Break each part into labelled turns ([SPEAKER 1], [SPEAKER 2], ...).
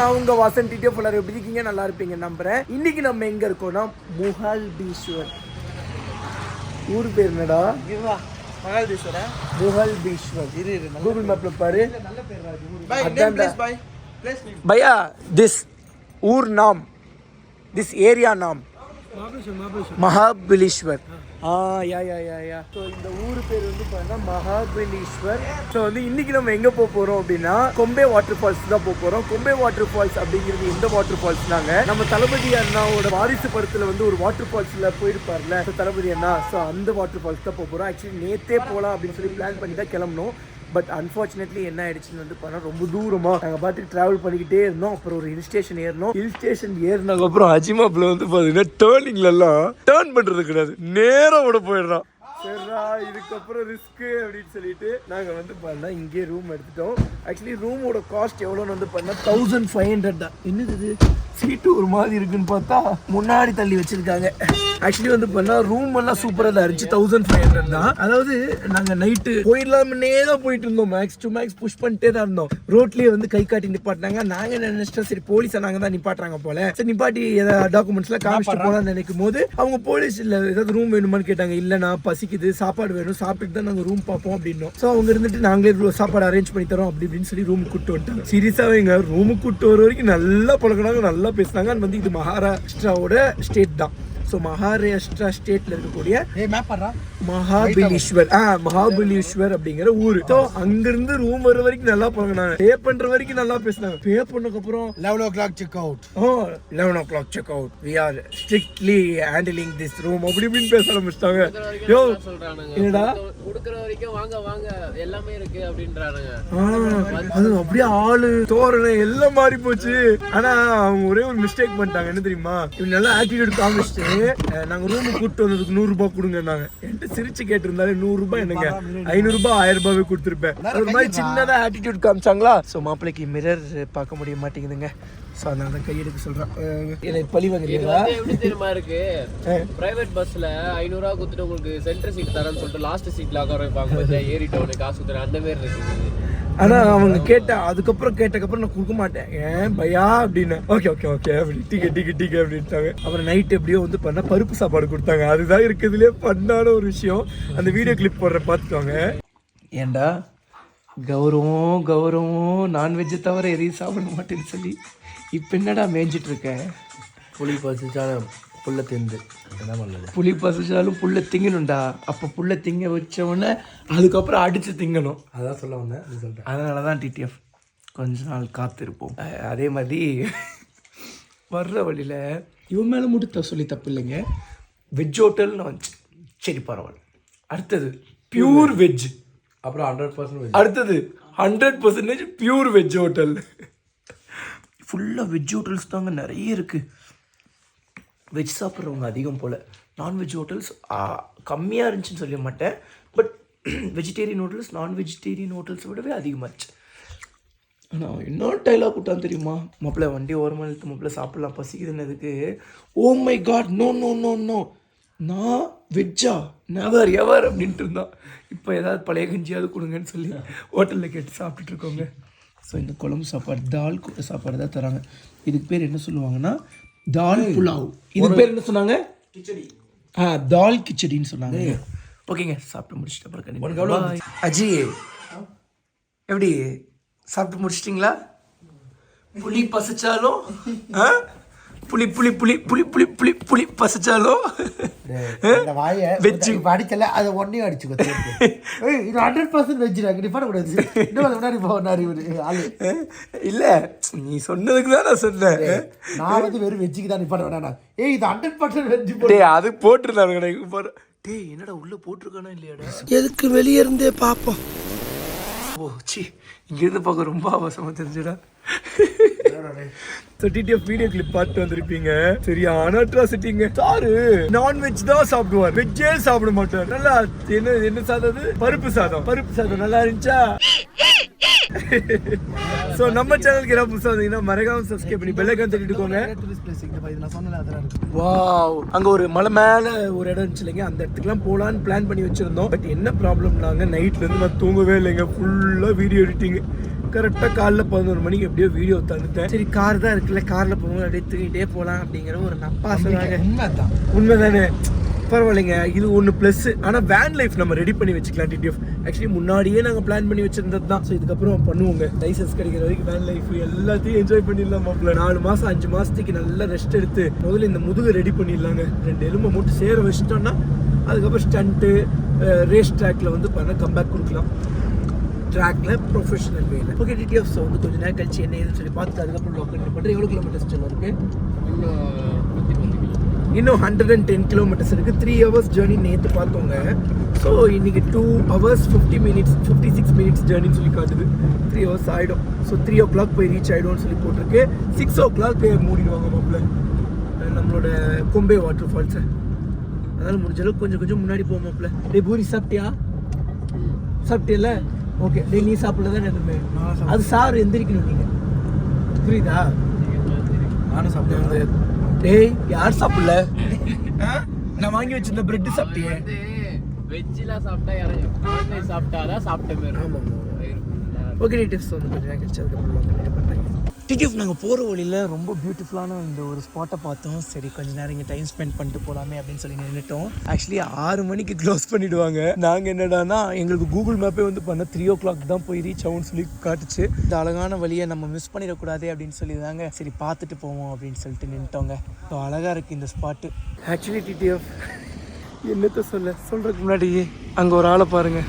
[SPEAKER 1] நான் உங்க வாசன் டிடிஎஃப் எல்லாரும் எப்படி இருக்கீங்க? நல்லா இருப்பீங்க நம்புறேன். இன்னைக்கு நம்ம எங்க இருக்கோம்னா முஹல்பீஸ்வர். ஊர் பேர் என்னடா?
[SPEAKER 2] முஹல்பீஸ்வரா?
[SPEAKER 1] முஹல்பீஸ்வர். கூகுள் மேப்ல பாரு.
[SPEAKER 2] நல்ல பேர் ராஜு.
[SPEAKER 1] பையா திஸ் ஊர் நாம், திஸ் ஏரியா நாம் மகாபலிஸ்வர். யா. ஸோ இந்த ஊர் பேர் வந்து பார்த்தீங்கன்னா மகாபலிஸ்வர். ஸோ வந்து இன்னைக்கு நம்ம எங்கே போக போகிறோம் அப்படின்னா கொம்பே வாட்டர் ஃபால்ஸ் தான் போக போகிறோம். கொம்பே வாட்டர் ஃபால்ஸ் அப்படிங்கிறது எந்த வாட்டர் ஃபால்ஸ்னாங்க, நம்ம தளபதி அண்ணாவோட வாரிசு படத்தில் வந்து ஒரு வாட்டர் ஃபால்ஸில் போயிருப்பார்ல தளபதி அண்ணா. ஸோ அந்த வாட்டர் ஃபால்ஸ் தான் போக போகிறோம். ஆக்சுவலி நேற்றே போகலாம் அப்படின்னு சொல்லி பிளான் பண்ணி தான் கிளம்பணும். பட் அன்ஃபார்ச்சுனேட்லி என்ன ஆயிடுச்சுன்னு வந்து பண்ணால் ரொம்ப தூரமாக நாங்கள் பாட்டுக்கு ட்ராவல் பண்ணிக்கிட்டே இருந்தோம். அப்புறம் ஒரு ஹில் ஸ்டேஷன் ஏறினோம். ஹில் ஸ்டேஷன் ஏறினதுக்கப்புறம் அஜிமாப்பில் வந்து பார்த்தீங்கன்னா டேர்னிங்லலாம் டேர்ன் பண்ணுறது கிடையாது, நேராக விட போயிடுறோம். சரிடா இதுக்கப்புறம் ரிஸ்க்கு அப்படின்னு சொல்லிட்டு நாங்கள் வந்து பண்ணால் இங்கே ரூம் எடுத்துட்டோம். ஆக்சுவலி ரூமோட காஸ்ட் எவ்வளோன்னு வந்து பண்ணால் 1500 தான். என்னது இது சீட்டு ஒரு மாதிரி இருக்குன்னு பார்த்தா முன்னாடி தள்ளி வச்சிருக்காங்க. ஆக்சுவலி வந்து பண்ணால் ரூம் எல்லாம் சூப்பராக தான் இருந்துச்சு. 1500 தான். அதாவது நாங்கள் நைட்டு போயிடலாம்னே தான் போயிட்டு இருந்தோம். மேக்ஸ் டு மேக்ஸ் புஷ் பண்ணிட்டே தான் இருந்தோம். ரோட்லேயே வந்து கை காட்டி நிப்பாட்டினாங்க. நாங்கள் நினைச்சிட்டோம் சரி போலீஸை நாங்கள் தான் நிப்பாட்டுறாங்க போல. சரி நிப்பாட்டி ஏதாவது டாக்குமெண்ட்ஸ்லாம் காமிச்சிட்டு போகலான்னு நினைக்கும் போது அவங்க போலீஸ் இல்லை ஏதாவது ரூம் வேணுமான்னு கேட்டாங்க. இல்லை நான் பசிக்குது, சாப்பாடு வேணும், சாப்பிட்டு தான் நாங்கள் ரூம் பார்ப்போம் அப்படின்னோம். ஸோ அவங்க இருந்துட்டு நாங்களே சாப்பாடு அரேஞ்ச் பண்ணி தரோம் அப்படி இப்படின்னு சொல்லி ரூமுக்கு கூப்பிட்டு வந்துட்டாங்க. சீரியஸாக எங்க ரூமுக்கு கூப்பிட்டு வர வரைக்கும் நல்லா பழகினாங்க, நல்லா பேசினாங்க. அது வந்து இது மகாராஷ்டிராவோட ஸ்டேட் தான். ஸோ மகாராஷ்டிரா ஸ்டேட்ல இருக்கக்கூடிய மகாபலிஸ்வர் அப்படிங்கிற ஊரு. ஸோ அங்கிருந்து ரூம் வர வரைக்கும் நல்லா பழகினாங்க, பே பண்ற வரைக்கும் நல்லா பேசினாங்க. பே பண்ணதுக்கு அப்புறம்
[SPEAKER 2] 11 o'clock check out.
[SPEAKER 1] 11 o'clock check out. We are strictly handling this room அப்படி இப்படின்னு பேச ஆரம்பிச்சிட்டாங்க. யோ என்னடா
[SPEAKER 3] குடுக்குற வரைக்கும் வாங்க வாங்க எல்லாமே இருக்கு அப்படின்றானுங்க.
[SPEAKER 1] அது அப்படியே ஆளு தோரணை எல்லாம் மாறி போச்சு. ஆனா அவங்க ஒரே ஒரு மிஸ்டேக் பண்ணிட்டாங்க. என்ன தெரியுமா, இவங்க நல்லா ஆட்டிடியூட் காமிச்சிட்டு நாங்க ரூமுக்கு கூப்பிட்டு வந்ததுக்கு 100 ரூபாய் கொடுங்க. என்கிட்ட சிரிச்சு கேட்டு இருந்தாலே 100 ரூபாய் என்னங்க 500 ரூபாய் 1000 ரூபாவே கொடுத்துருப்பேன். ஒரு மாதிரி சின்னதா ஆட்டிடியூட் காமிச்சாங்களா. ஸோ மாப்பிள்ளைக்கு மிரர் பார்க்க முடிய மாட்டேங்குதுங்க. ஸோ அதனால தான் கையெடுக்க சொல்றேன். எனக்கு பழி வாங்குறீங்களா?
[SPEAKER 3] எப்படி தெரியுமா இருக்கு, பிரைவேட் பஸ்ல 500 ரூபாய் கொடுத்துட்டு உங்களுக்கு சென்டர் சீட் தரேன்னு சொல்லிட்டு லாஸ்ட் சீட்ல உட்கார வைப்பாங்க. ஏறிட்டவனு காசு கொடுத்துறேன் அந்த மாதிரி இருக்கு.
[SPEAKER 1] ஆனா அவங்க கேட்டக்கப்புறம் நான் கொடுக்க மாட்டேன். ஏன் பையா அப்படின்னு. ஓகே ஓகே ஓகே அப்படி டிக்கெட் அப்படின்ட்டாங்க. அப்புறம் நைட் எப்படியோ வந்து பண்ண பருப்பு சாப்பாடு கொடுத்தாங்க. அதுதான் இருக்கிறதுலே பண்ணான ஒரு விஷயம். அந்த வீடியோ கிளிப் போடுற பார்த்துக்கோங்க. ஏண்டா கௌரவம் நான்வெஜ்ஜை தவிர எதையும் சாப்பிட மாட்டேன்னு சொல்லி இப்போ என்னடா மேய்ஞ்சிட்டு இருக்கேன்.
[SPEAKER 2] புளி பசிச்சாலும் புல்ல திந்து என்ன பண்ணது,
[SPEAKER 1] புளி பசிச்சாலும் புல்ல திங்கணும்டா. அப்போ புல்ல திங்க வச்சவொடனே அதுக்கப்புறம் அடித்து திங்கணும்.
[SPEAKER 2] அதான் சொல்ல வந்தேன், நீ சொல்கிறேன்.
[SPEAKER 1] அதனால தான் டிடிஎஃப் கொஞ்ச நாள் காத்திருப்போம். அதே மாதிரி வர்ற வழியில் இவன் மேலே மட்டும் சொல்லி தப்பு இல்லைங்க. வெஜ் ஹோட்டல்னு வந்துச்சு, சரி பரவாயில்ல. அடுத்தது பியூர் வெஜ்,
[SPEAKER 2] அப்புறம் 100% வெஜ்.
[SPEAKER 1] அடுத்தது 100% பியூர் வெஜ் ஹோட்டல். ஃபுல்லாக வெஜ் ஹோட்டல்ஸ் தாங்க நிறைய இருக்குது. வெஜ் சாப்பிட்றவங்க அதிகம் போல். நான்வெஜ் ஹோட்டல்ஸ் கம்மியாக இருந்துச்சுன்னு சொல்ல மாட்டேன். பட் வெஜிடேரியன் ஹோட்டல்ஸ் நான்வெஜிடேரியன் ஹோட்டல்ஸை விடவே அதிகமாகிடுச்சு. ஆனால் இன்னொரு டைலாக் விட்டான் தெரியுமா, மாப்பிள்ள வண்டி ஓரமாக இழுத்து மாப்பிள்ள சாப்பிட்லாம் பசிக்குதுன்னதுக்கு, oh my god no no no no non வெஜ்ஜா நெவர் எவர் அப்படின்ட்டு இருந்தான். இப்போ ஏதாவது பழைய கஞ்சியாவது கொடுங்கன்னு சொல்லி ஹோட்டலில் கேட்டு சாப்பிட்டுட்டு இருக்கோங்க. ஸோ இந்த குழம்பு சாப்பாடு தால் சாப்பாடு தான் தராங்க. இதுக்கு பேர் என்ன சொல்லுவாங்கன்னா தால் புலாவ். இது பேர் என்ன சொன்னாங்க? கிச்சடி. தால் கிச்சடின்னு சொன்னாங்க. ஓகேங்க சாப்பிட்டு முடிச்சுட்டு அப்புறம் அஜி எப்படி சாப்பிட்டு முடிச்சிட்டிங்களா? புளி பசிச்சாலும் புளி புளி புளி புளி புளி புளி புளி பசிச்சாலும் வெஜ்ஜு
[SPEAKER 2] அடிக்கல அதை ஒன்னே அடிச்சுக்கோ. இது 100% வெஜ் நீ பண்ணக்கூடாது. முன்னாடி போனார் இவரு ஆளு.
[SPEAKER 1] இல்லை நீ சொன்னதுக்கு தான் நான் சொன்னேன்.
[SPEAKER 2] நான் வந்து வெறும் வெஜ்ஜுக்கு தான் நீ பண்ண வேணாம். இது 100% வெஜ்.
[SPEAKER 1] அது போட்டுருந்தாங்க. டேய் என்னடா உள்ள போட்டிருக்கானா இல்லையாடா? எதுக்கு வெளியே இருந்தே பார்ப்போம். ஓ சி இங்கிருந்து பார்க்க ரொம்ப அவசரமா தெரிஞ்சுடா. டிடிஎஃப் வீடியோ கிளிப் பார்த்து வந்திருப்பீங்க. சரியான அட்ராசிட்டிங்க. சாரு நான்வெஜ் தான் சாப்பிடுவார், வெஜ்ஜே சாப்பிட மாட்டார். நல்லா என்ன சாதம், பருப்பு சாதம் நல்லா இருந்துச்சா? ஸோ நம்ம சேனலுக்கு ஏதாவது புதுசாக வந்தீங்கன்னா மறக்காம சப்ஸ்கிரைப் பண்ணி பெல் ஐகான் தட்டிட்டுக்கோங்க. வாவ் அங்கே ஒரு மலை மேலே ஒரு இடம் இருந்துச்சு இல்லைங்க, அந்த இடத்துக்குலாம் போகலான்னு பிளான் பண்ணி வச்சுருந்தோம். பட் என்ன ப்ராப்ளம்னாங்க, நைட்லேருந்து நான் தூங்கவே இல்லைங்க. ஃபுல்லாக வீடியோ எடிட்டிங் கரெக்டாக காலைல 11 மணிக்கு எப்படியோ வீடியோ தந்துட்டேன். சரி கார் தான் இருக்குல்ல, காரில் போகும்போது அப்படியே தூங்கிட்டே போகலாம் அப்படிங்கிற ஒரு நப்பாசைங்க.
[SPEAKER 2] உண்மைதான்,
[SPEAKER 1] உண்மைதானே? பரவாயில்லைங்க, இது ஒன்று ப்ளஸ். ஆனால் வேன் லைஃப் நம்ம ரெடி பண்ணி வச்சுக்கலாம். டிடிஎஃப் ஆக்சுவலி முன்னாடியே நாங்கள் பிளான் பண்ணி வச்சிருந்தது தான். ஸோ இதுக்கப்புறம் பண்ணுவோங்க. லைசன்ஸ் கிடைக்கிற வரைக்கும் வேன் லைஃப் எல்லாத்தையும் என்ஜாய் பண்ணிடலாம். மாப்பிள்ள 4 மாதம் 5 மாதத்துக்கு நல்லா ரெஸ்ட் எடுத்து முதல்ல இந்த முதுகை ரெடி பண்ணிடலாங்க. 2 எலும்பை மட்டும் சேர வச்சுட்டோம்னா அதுக்கப்புறம் ஸ்டண்ட்டு ரேஸ் ட்ராக்ல வந்து பண்ண கம்பேக் கொடுக்கலாம். ட்ராக்ல ப்ரொஃபஷனல் வேல. Okay TTF. ஸோ வந்து கொஞ்சம் நேரம் கழிச்சு என்ன ஏதுன்னு சொல்லி பார்த்துட்டு அதுக்கப்புறம் லோக்கல் பண்ணுறேன். எவ்வளோ கிலோமீட்டர்ஸ் ஸ்டில் இருக்கு? இன்னும் 110 கிலோமீட்டர்ஸ் இருக்குது. 3 hours ஜேர்னி நேற்று பார்த்தோங்க. ஸோ இன்னைக்கு 2 hours 50 minutes 56 minutes ஜேர்னின்னு சொல்லி காட்டுது. 3 hours ஆகிடும். ஸோ 3 o'clock போய் ரீச் ஆகிடும்னு சொல்லி போட்டிருக்கு. 6 o'clock மூடிடுவாங்க மாப்பிள்ள நம்மளோட கொம்பே வாட்டர் ஃபால்ஸை. அதனால் முடிஞ்ச அளவுக்கு கொஞ்சம் கொஞ்சம் முன்னாடி போவோம் மாப்பிள்ள. டே பூரி சாப்பிட்டியா? சாப்பிட்டியல்ல? ஓகே. டே நீ சாப்பிடல தான் எதுவுமே. அது சார் எந்திரிக்கணும் நீங்கள், புரியுதா? நானும் சாப்பிட்டேன். டேய் யார் சாப்பிடல? நான் வாங்கி வச்சிருந்த பிரெட் சாப்பிட்டியே.
[SPEAKER 3] வெஜ்ஜில் சாப்பிட்டா யாரும் சாப்பிட்டாதான் சாப்பிட்ட மாதிரி.
[SPEAKER 1] ஆமாம். Okay TTF. வந்து கொஞ்சம் நேரம் கழிச்சு அதுக்கப்புறம் பண்ணுறேன். டிடிஎஃப் நாங்கள் போகிற வழியில் ரொம்ப பியூட்டிஃபுல்லான இந்த ஒரு ஸ்பாட்டை பார்த்தோம். சரி கொஞ்ச நேரம் இங்கே டைம் ஸ்பெண்ட் பண்ணிட்டு போகலாமே அப்படின்னு சொல்லி நின்றுட்டோம். ஆக்சுவலி 6 மணிக்கு க்ளோஸ் பண்ணிவிடுவாங்க. நாங்கள் என்னடானா எங்களுக்கு கூகுள் மேப்பே வந்து பண்ண 3 o'clock தான் போய் ரீச் ஆகும்னு சொல்லி காட்டுச்சு. இந்த அழகான வழியை நம்ம மிஸ் பண்ணிடக்கூடாது அப்படின்னு சொல்லி தாங்க சரி பார்த்துட்டு போவோம் அப்படின்னு சொல்லிட்டு நின்றுட்டோங்க. ஸோ அழகாக இருக்குது இந்த ஸ்பாட்டு. ஆக்சுவலி டிடிஎஃப் என்னத்த சொல்கிறதுக்கு முன்னாடி அங்கே ஒரு ஆளை பாருங்க.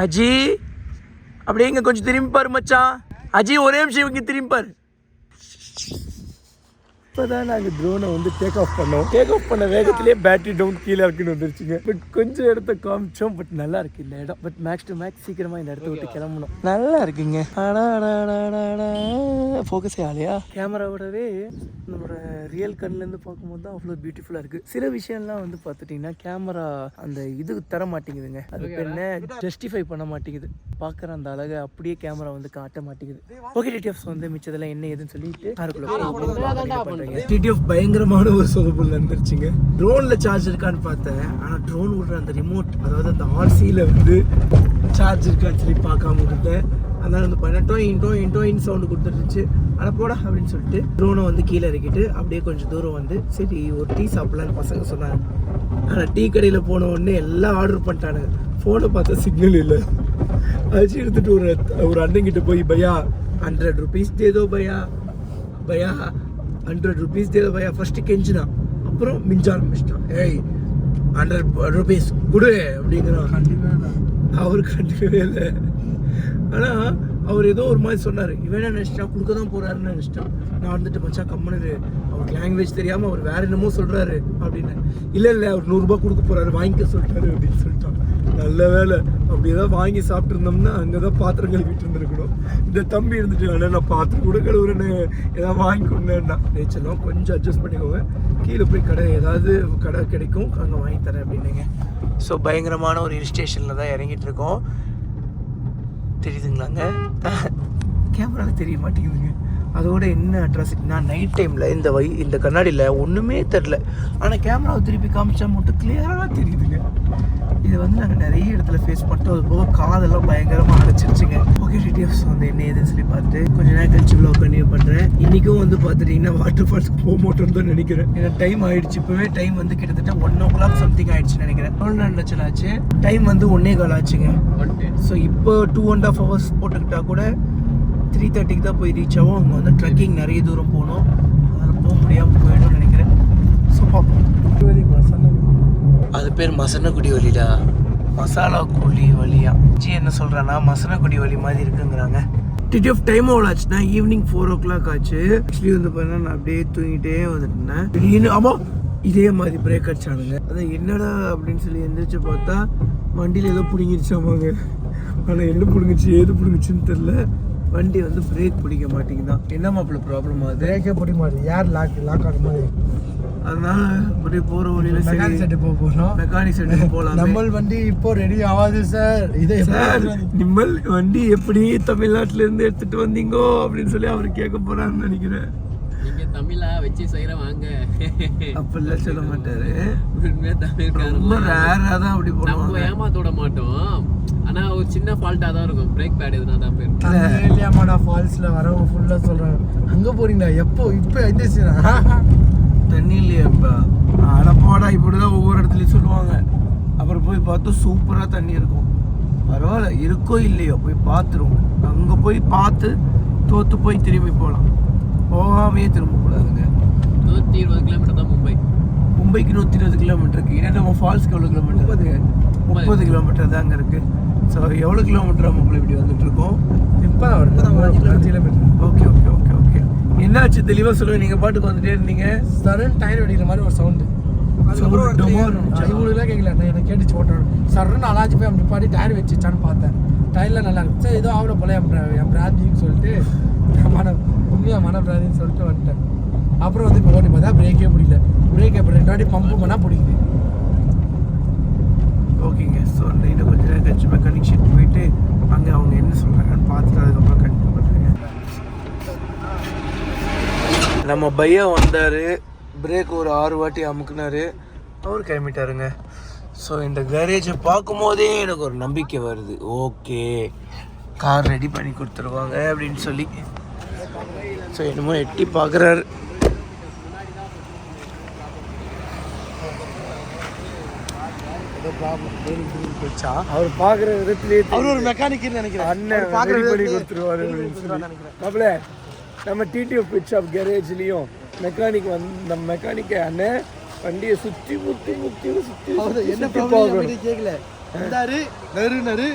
[SPEAKER 1] அஜி அப்படியே இங்கே கொஞ்சம் திரும்பி பாரு மச்சான். அஜி ஒரே நிமிஷம் இங்கே திரும்பி பாரு. இப்போ தான் நாங்கள் ட்ரோனை வந்து டேக் ஆஃப் பண்ணோம். டேக் ஆஃப் பண்ண வேகத்திலே பேட்டரி டவுன் கீழே இருக்குன்னு வந்துருச்சுங்க. பட் கொஞ்சம் இடத்த காமிச்சோம். பட் நல்லா இருக்கு இந்த இடம். பட் மேக்ஸ் டு மேக்ஸ் சீக்கிரமாக இந்த இடத்த விட்டு கிளம்பணும். நல்லா இருக்குங்க. ஃபோக்கஸே ஆலையா? கேமராவோடவே நம்மளோட ரியல் கண்ணிலேருந்து பார்க்கும்போது தான் அவ்வளோ பியூட்டிஃபுல்லாக இருக்குது. சில விஷயம்லாம் வந்து பார்த்துட்டிங்கன்னா கேமரா அந்த இது தர மாட்டேங்குதுங்க. அதுக்கு என்ன ஜஸ்டிஃபை பண்ண மாட்டேங்குது. பார்க்குற அந்த அழகை அப்படியே கேமரா வந்து காட்ட மாட்டேங்குது. ஓகே டிடிஎஃப்ஸ் வந்து மிச்சதெல்லாம் என்ன ஏதுன்னு சொல்லிட்டு காருக்குள்ள டிடிஎஃப் பயங்கரமான ஒரு சொதப்புல இருந்துருச்சுங்க. ட்ரோன்ல சார்ஜ் இருக்கான்னு பார்த்தேன். ஆனால் ட்ரோன் விடுற அந்த ரிமோட், அதாவது அந்த ஆர்சியில் வந்து சார்ஜ் இருக்கான்னு சொல்லி பார்க்காம விட்டுட்டேன். அதனால வந்து பண்ண டோயின் சவுண்டு கொடுத்துருந்துச்சு. ஆனால் போடா அப்படின்னு சொல்லிட்டு ட்ரோனை வந்து கீழே இறக்கிட்டு அப்படியே கொஞ்சம் தூரம் வந்து சரி ஒரு டீ சாப்பிடலான்னு பசங்க சொன்னாங்க. ஆனால் டீ கடையில் போன உடனே எல்லாம் ஆர்டர் பண்ணிட்டானுங்க. ஃபோனை பார்த்தா சிக்னல் இல்லை. அடிச்சு எடுத்துட்டு ஒரு அண்ணங்கிட்ட போய் பையா 100 rupees दे दो भैया 100 rupees दे दो भैया ஃபர்ஸ்ட் கெஞ்சினா. அப்புறம் மிஞ்ச ஆரம்பிச்சிட்டான். ஏய் 100 rupees கொடு அப்படிங்கிறான். அவர் கண்டுக்கவே இல்லை. ஆனால் அவர் ஏதோ ஒரு மாதிரி சொன்னார். இவன் என்ன நினச்சிட்டா கொடுக்க தான் போகிறாருன்னு நினச்சிட்டான். நான் வந்துட்டு மச்சா கம்மனு அவருக்கு லாங்குவேஜ் தெரியாமல் அவர் வேறு என்னமோ சொல்கிறாரு அப்படின்னு. இல்லை அவர் 100 ரூபா கொடுக்க போகிறாரு வாங்கிக்க சொல்லிட்டாரு அப்படின்னு சொல்லிட்டான். நல்ல வேலை. அப்படி ஏதாவது வாங்கி சாப்பிட்ருந்தோம்னா அங்கே தான் பாத்திரம் கழுவிட்டு இருந்துருக்கணும். இந்த தம்பி இருந்துட்டு ஆனால் நான் பாத்திரம் கூட கழுவுறேன்னு ஏதாவது வாங்கி கொடுங்கண்ணா. நேச்சலாம் கொஞ்சம் அட்ஜஸ்ட் பண்ணிக்கோங்க. கீழே போய் ஏதாவது கடை கிடைக்கும் அங்கே வாங்கி தரேன் அப்படின்னுங்க. ஸோ பயங்கரமான ஒரு ஹில் ஸ்டேஷனில் தான் இறங்கிட்டு இருக்கோம். தெரியுதுங்களாங்க? கேமராவில் தெரிய மாட்டேங்குதுங்க. அதோட என்ன அட்ராசிட்டினா நைட் டைமில் இந்த கண்ணாடியில் ஒன்றுமே தெரில. ஆனால் கேமராவை திருப்பி காமிச்சா மட்டும் கிளியராக தெரியுதுங்க. இதை வந்து நாங்கள் நிறைய இடத்துல ஃபேஸ் பண்ணிட்டோம். அது போக காதெல்லாம் பயங்கரமாக அடைச்சிருச்சுங்க. ஓகே டிடிஎஃப்ஸ் வந்து என்ன ஏதுன்னு சொல்லி பார்த்துட்டு கொஞ்சம் நேரம் கழிச்சு இவ்வளோ கண்டினியூ பண்ணுறேன். இன்றைக்கும் வந்து பார்த்துட்டிங்கன்னா வாட்டர் ஃபால்ஸ்க்கு போக மாட்டோம்னு தான் நினைக்கிறேன். ஏன்னா டைம் ஆகிடுச்சு. இப்போவே டைம் வந்து கிட்டத்தட்ட 1 o'clock சம்திங் ஆகிடுச்சுன்னு நினைக்கிறேன். 12 லட்சம் ஆச்சு. டைம் வந்து 1:15 ஆச்சுங்க. ஸோ இப்போ 2.5 hours போட்டுக்கிட்டா கூட 3:30 தான் போய் ரீச் ஆகும். அவங்க வந்து ட்ரெக்கிங் நிறைய தூரம் போகணும். அதில் போக முடியாமல் போயிடும்னு நினைக்கிறேன். ஸோ பார்ப்போம். அது பேர் மசனக்குடி வழிடா. மசாலா குழி வழியா ஜி என்ன சொல்கிறேன்னா மசனக்குடி வழி மாதிரி இருக்குங்கிறாங்க. டிடிஎஃப் டைம் எவ்வளோ ஆச்சுன்னா ஈவினிங் 4 o'clock ஆச்சு. ஆக்சுவலி வந்து பார்த்தீங்கன்னா நான் அப்படியே தூங்கிட்டே வந்துட்டேன். திடீர்னு ஆமாம் இதே மாதிரி பிரேக் அடிச்சானுங்க. அதான் என்னடா அப்படின்னு சொல்லி எந்திரிச்சு பார்த்தா வண்டியில் ஏதோ பிடுங்கிருச்சாமாங்க. ஆனால் என்ன பிடுங்குச்சு ஏது பிடுங்குச்சுன்னு தெரில. வண்டி வந்து பிரேக் பிடிக்க மாட்டேங்குதான். என்ன மாப்பிள்ள ப்ராப்ளம் ஆகுது?
[SPEAKER 2] பிரேக்கே பிடிக்க மாட்டேங்குது. யார் லாக் ஆகும் போது
[SPEAKER 1] அதனால அப்படியே போகிற வழியில்
[SPEAKER 2] மெக்கானிக் செட்டு போகிறோம்.
[SPEAKER 1] மெக்கானிக் செட்டு போகலாம்.
[SPEAKER 2] நம்ம வண்டி இப்போ ரெடி ஆகாது சார். இதே
[SPEAKER 1] சார் நிம்மல் வண்டி எப்படி தமிழ்நாட்டிலேருந்து எடுத்துகிட்டு வந்தீங்கோ அப்படின்னு சொல்லி அவர் கேட்க போகிறான்னு நினைக்கிறேன்.
[SPEAKER 3] நீங்க தமிழா வச்சு செய்யற வாங்க
[SPEAKER 1] அப்படிலாம் சொல்ல மாட்டாரு.
[SPEAKER 3] உண்மையா தமிழ்காரங்க
[SPEAKER 1] ரொம்ப ரேரா தான் அப்படி
[SPEAKER 3] நம்ம
[SPEAKER 1] பண்ணுவாங்க.
[SPEAKER 3] ஏமாத்த விட மாட்டோம். ஆனா ஒரு சின்ன ஃபால்ட்டா தான் இருக்கும். பிரேக் பேட் எதுனா தான் போயிருக்கும்.
[SPEAKER 2] தண்ணிலியாமாடா ஃபால்ஸ்ல வரவங்க ஃபுல்லா சொல்றாங்க அங்க போறீங்களா எப்போ இப்போ எந்த சீனா
[SPEAKER 1] தண்ணி இல்லையாப்பா? அடப்பாடா, இப்படிதான் ஒவ்வொரு இடத்துலயும் சொல்லுவாங்க. அப்புறம் போய் பார்த்தா சூப்பரா தண்ணி இருக்கும். பரவாயில்ல, இருக்கோ இல்லையோ போய் பார்த்துருவோம். அங்க போய் பார்த்து தோத்து போய் திரும்பி போகலாம், போகாமையே திரும்ப கூடாதுங்க.
[SPEAKER 3] 120 கிலோமீட்டர் தான் மும்பை.
[SPEAKER 1] மும்பைக்கு 120 கிலோமீட்டர் இருக்கு. ஏன்னா நம்ம ஃபால்ஸ்க்கு எவ்வளோ கிலோமீட்டர்? 30 கிலோமீட்டர் தாங்க இருக்கு. ஸோ எவ்வளோ கிலோமீட்டர் நம்ம இப்படி வந்துட்டு இருக்கோம்?
[SPEAKER 2] இப்போ 5 kilometre.
[SPEAKER 1] Okay okay okay okay. என்னாச்சு தெளிவாக சொல்லுங்க. நீங்கள் பாட்டுக்கு வந்துட்டே இருந்தீங்க,
[SPEAKER 2] சடன் டயர் வெடிக்கிற மாதிரி ஒரு சவுண்டு. அதுக்கப்புறம் இவங்களுக்குலாம் கேட்கல, எனக்கு கேட்டுச்சு ஓட்டணும். சரண் அலாச்சு போய் அப்படி பாடி டயர் வச்சுச்சான்னு பார்த்தேன். டயர்லாம் நல்லா இருக்கு. சரி ஏதோ ஆகல போல என் பிராந்தின்னு சொல்லிட்டு உண்மையாக பிராந்தின்னு சொல்லிட்டு வந்துட்டேன். அப்புறம் வந்து இப்போ ஓட்டி பார்த்தா பிரேக்கே பிடிக்கல. பிரேக் இப்போ 2 வாட்டி பம்பு பண்ணால் பிடிக்குது.
[SPEAKER 1] ஓகேங்க. ஸோ இன்னும் கொஞ்சம் நேரம் கழிச்சு மெக்கானிக் ஷெட் போயிட்டு அங்கே அவங்க என்ன சொல்கிறாங்கன்னு பார்த்துட்டு அதுக்கப்புறம் கண்டினியூ பண்ணுறேங்க. நம்ம பையா வந்தார், பிரேக் ஒரு 6 வாட்டி அமுக்குனாரு, அவர் கிளம்பிட்டாருங்க. ஸோ இந்த கேரேஜை பார்க்கும் போதே எனக்கு ஒரு நம்பிக்கை வருது. ஓகே, கார் ரெடி பண்ணி கொடுத்துருவாங்க அப்படின்னு சொல்லி. ஸோ என்னமோ எட்டி பார்க்குறாரு.
[SPEAKER 2] அவர் பார்க்குற விதத்திலேயே அவர் ஒரு மெக்கானிக்னு நினைக்கிறேன்.
[SPEAKER 1] அண்ணன் ரெடி பண்ணி கொடுத்துருவாரு அப்படின்னு சொல்லி. நம்ம டிடிஎஃப் பிட் ஷாப் கேரேஜ்லேயும் மெக்கானிக் நம்ம மெக்கானிக்கை அண்ணன் வண்டியை சுற்றி என்ன
[SPEAKER 2] கேட்கல நறு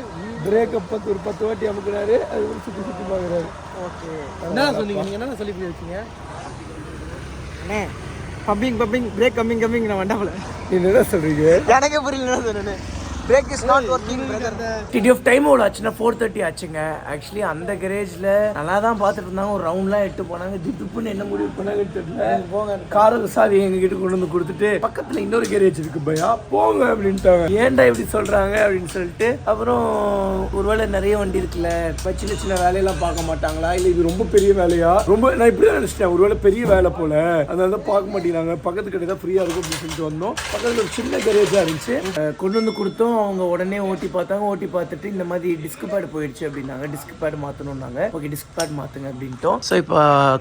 [SPEAKER 1] பிரேக்கை ஒரு 10 வாட்டி அமுக்குறாரு, அது சுற்றி பார்க்குறாரு.
[SPEAKER 2] ஓகே, என்ன சொன்னீங்க? நீங்கள் என்ன சொல்லி வச்சீங்க?
[SPEAKER 1] அண்ணே பம்பிங் பிரேக் கம்மிங் நான் வண்டாமல. என்னடா சொல்கிறீங்க?
[SPEAKER 2] எனக்கே புரியல சொன்னேன். Break is not working brother.
[SPEAKER 1] TTF time எவ்வளோ ஆச்சுன்னா 4:30 ஆச்சுங்க. ஆக்சுவலி அந்த கேரேஜில் நல்லா தான் பார்த்துட்டு இருந்தாங்க. ஒரு ரவுண்ட்லாம் எட்டு போனாங்க. திட்டுப்புன்னு என்ன முடிவு பண்ணாங்கன்னு தெரியல. போங்க, காரோட சாவி எங்ககிட்ட கொண்டு வந்து கொடுத்துட்டு பக்கத்தில் இன்னொரு கேரேஜ் இருக்கு பையா, போங்க அப்படின்ட்டாங்க. ஏன்டா இப்படி சொல்கிறாங்க அப்படின்னு சொல்லிட்டு அப்புறம் ஒருவேளை நிறைய வண்டி இருக்குல்ல, சின்ன சின்ன வேலையெல்லாம் பார்க்க மாட்டாங்களா, இல்லை இது ரொம்ப பெரிய வேலையா, ரொம்ப நான் இப்படி தான் நினச்சிட்டேன். ஒருவேளை பெரிய வேலை போல, அதனால தான் பார்க்க மாட்டேங்கிறாங்க. பக்கத்து கடை தான் ஃப்ரீயாக இருக்கும் அப்படின்னு சொல்லிட்டு வந்தோம். பக்கத்தில் ஒரு சின்ன கேரேஜாக இருந்துச்சு, கொண்டு வந்து கொடுத்தோம். அவங்க உடனே ஓட்டி பார்த்தாங்க. ஓட்டி பார்த்துட்டு இந்த மாதிரி டிஸ்க் பேட் போயிடுச்சு அப்படின்னாங்க. டிஸ்க் பேட் மாற்றணும்னாங்க. ஓகே, டிஸ்க் பேட் மாற்றுங்க அப்படின்ட்டோம். ஸோ இப்போ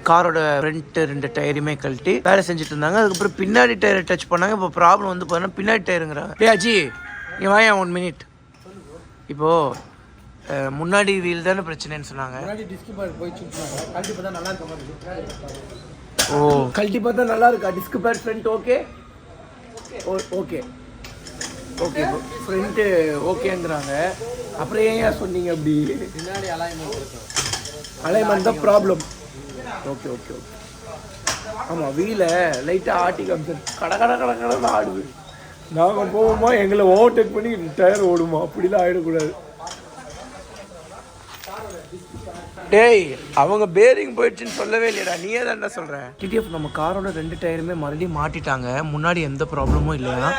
[SPEAKER 1] காரோட ஃப்ரண்ட் 2 டயருமே கழட்டி வேலை செஞ்சுட்டு இருந்தாங்க. அதுக்கப்புறம் பின்னாடி டயரை டச் பண்ணாங்க. இப்போ ப்ராப்ளம் வந்து பார்த்தீங்கன்னா பின்னாடி டயருங்கிறாங்க. டே அஜி, நீ வாயா 1 மினிட். இப்போது முன்னாடி வீல் தானே பிரச்சனைன்னு சொன்னாங்க.
[SPEAKER 2] டிஸ்க் பேட் போயிடுச்சு சொன்னாங்க. கழட்டி பார்த்தா நல்லா இருக்க மாதிரி.
[SPEAKER 1] ஓ, கழட்டி பார்த்தா நல்லா இருக்கா disc pad front? Okay okay okay front ஓகேங்கிறாங்க. அப்புறம் ஏன் சொன்னீங்க அப்படி?
[SPEAKER 3] பின்னாடி
[SPEAKER 1] அலைன்மெண்ட் தான் ப்ராப்ளம். Okay okay okay. ஆமாம், வீலை லைட்டாக ஆட்டி காமிச்சு கடை ஆடுது. நாங்கள் போவோமா, எங்களை ஓவர்டேக் பண்ணி டயர் ஓடுமா, அப்படிலாம் ஆகிடக்கூடாது. டேய், அவங்க பேரிங் போயிடுச்சுன்னு சொல்லவே இல்லையடா, நீயே தான்டா சொல்ற. டிடிஎஃப் நம்ம காரோட 2 டயருமே மறுபடியும் மாட்டிட்டாங்க. முன்னாடி எந்த ப்ராப்ளமும் இல்லையா,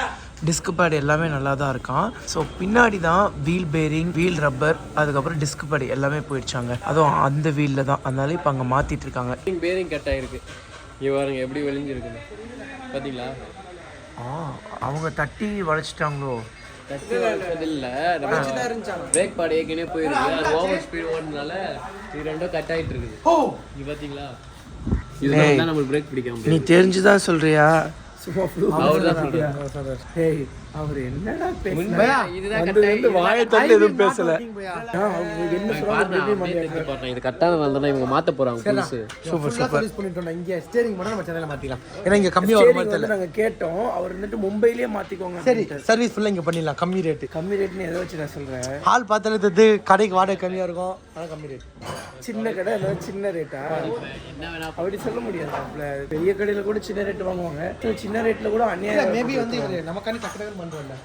[SPEAKER 1] டிஸ்க் பேட் எல்லாமே நல்லா தான் இருக்கான். ஸோ பின்னாடி தான் வீல் பேரிங், வீல் ரப்பர், அதுக்கப்புறம் டிஸ்க் பேட் எல்லாமே போயிடுச்சாங்க. அதுவும் அந்த வீலில் தான். அதனால இப்போ அங்கே மாற்றிட்டு இருக்காங்க.
[SPEAKER 3] பேரிங் கட் ஆயிருக்கு. இங்கே பாருங்க எப்படி வெளிஞ்சிருக்குன்னு பார்த்தீங்களா?
[SPEAKER 1] அவங்க தட்டி வளைச்சிட்டாங்களோ?
[SPEAKER 3] இல்ல, பிரேக் பாடி ஏற்கனவே போயிருக்கு. அது ஓவர் ஸ்பீட் ஓடுறதுனால இது ரெண்டும் கட் ஆயிட்டு இருக்குது. இங்க பாத்தீங்களா, இதுதான் நம்ம பிரேக் பிடிக்காம.
[SPEAKER 1] நீ தெரிஞ்சுதான் சொல்றியா? அவர் என்னடா வாயை தந்து எதுவும் பேசல.
[SPEAKER 3] இது கட்டான வந்தா இவங்க மாத்த போறாங்க.
[SPEAKER 1] Super super.
[SPEAKER 2] இங்க ஸ்டீரிங் பண்ணா நம்ம சேனல்ல மாத்திக்கலாம். ஏன்னா இங்க கம்மியா வர மாதிரி தெரியல.
[SPEAKER 1] நாங்க கேட்டோம், அவர் வந்துட்டு மும்பையிலேயே மாத்திக்கோங்க.
[SPEAKER 2] சரி, சர்வீஸ் ஃபுல்லா இங்க பண்ணிடலாம். கம்மி ரேட்னு
[SPEAKER 1] எதை வச்சு நான் சொல்றேன்?
[SPEAKER 2] ஹால் பார்த்தாலே தெரியுது, கடைக்கு வாடகை கம்மியா இருக்கும். ஆனா கம்மி ரேட்.
[SPEAKER 1] சின்ன கடை அதாவது சின்ன ரேட்டா அப்படி சொல்ல முடியாது. பெரிய கடையில கூட சின்ன ரேட் வாங்குவாங்க. சின்ன ரேட்ல கூட அநியாயம்.
[SPEAKER 2] மேபி வந்து நமக்கான கட்டடங்கள் பண்றோம்ல.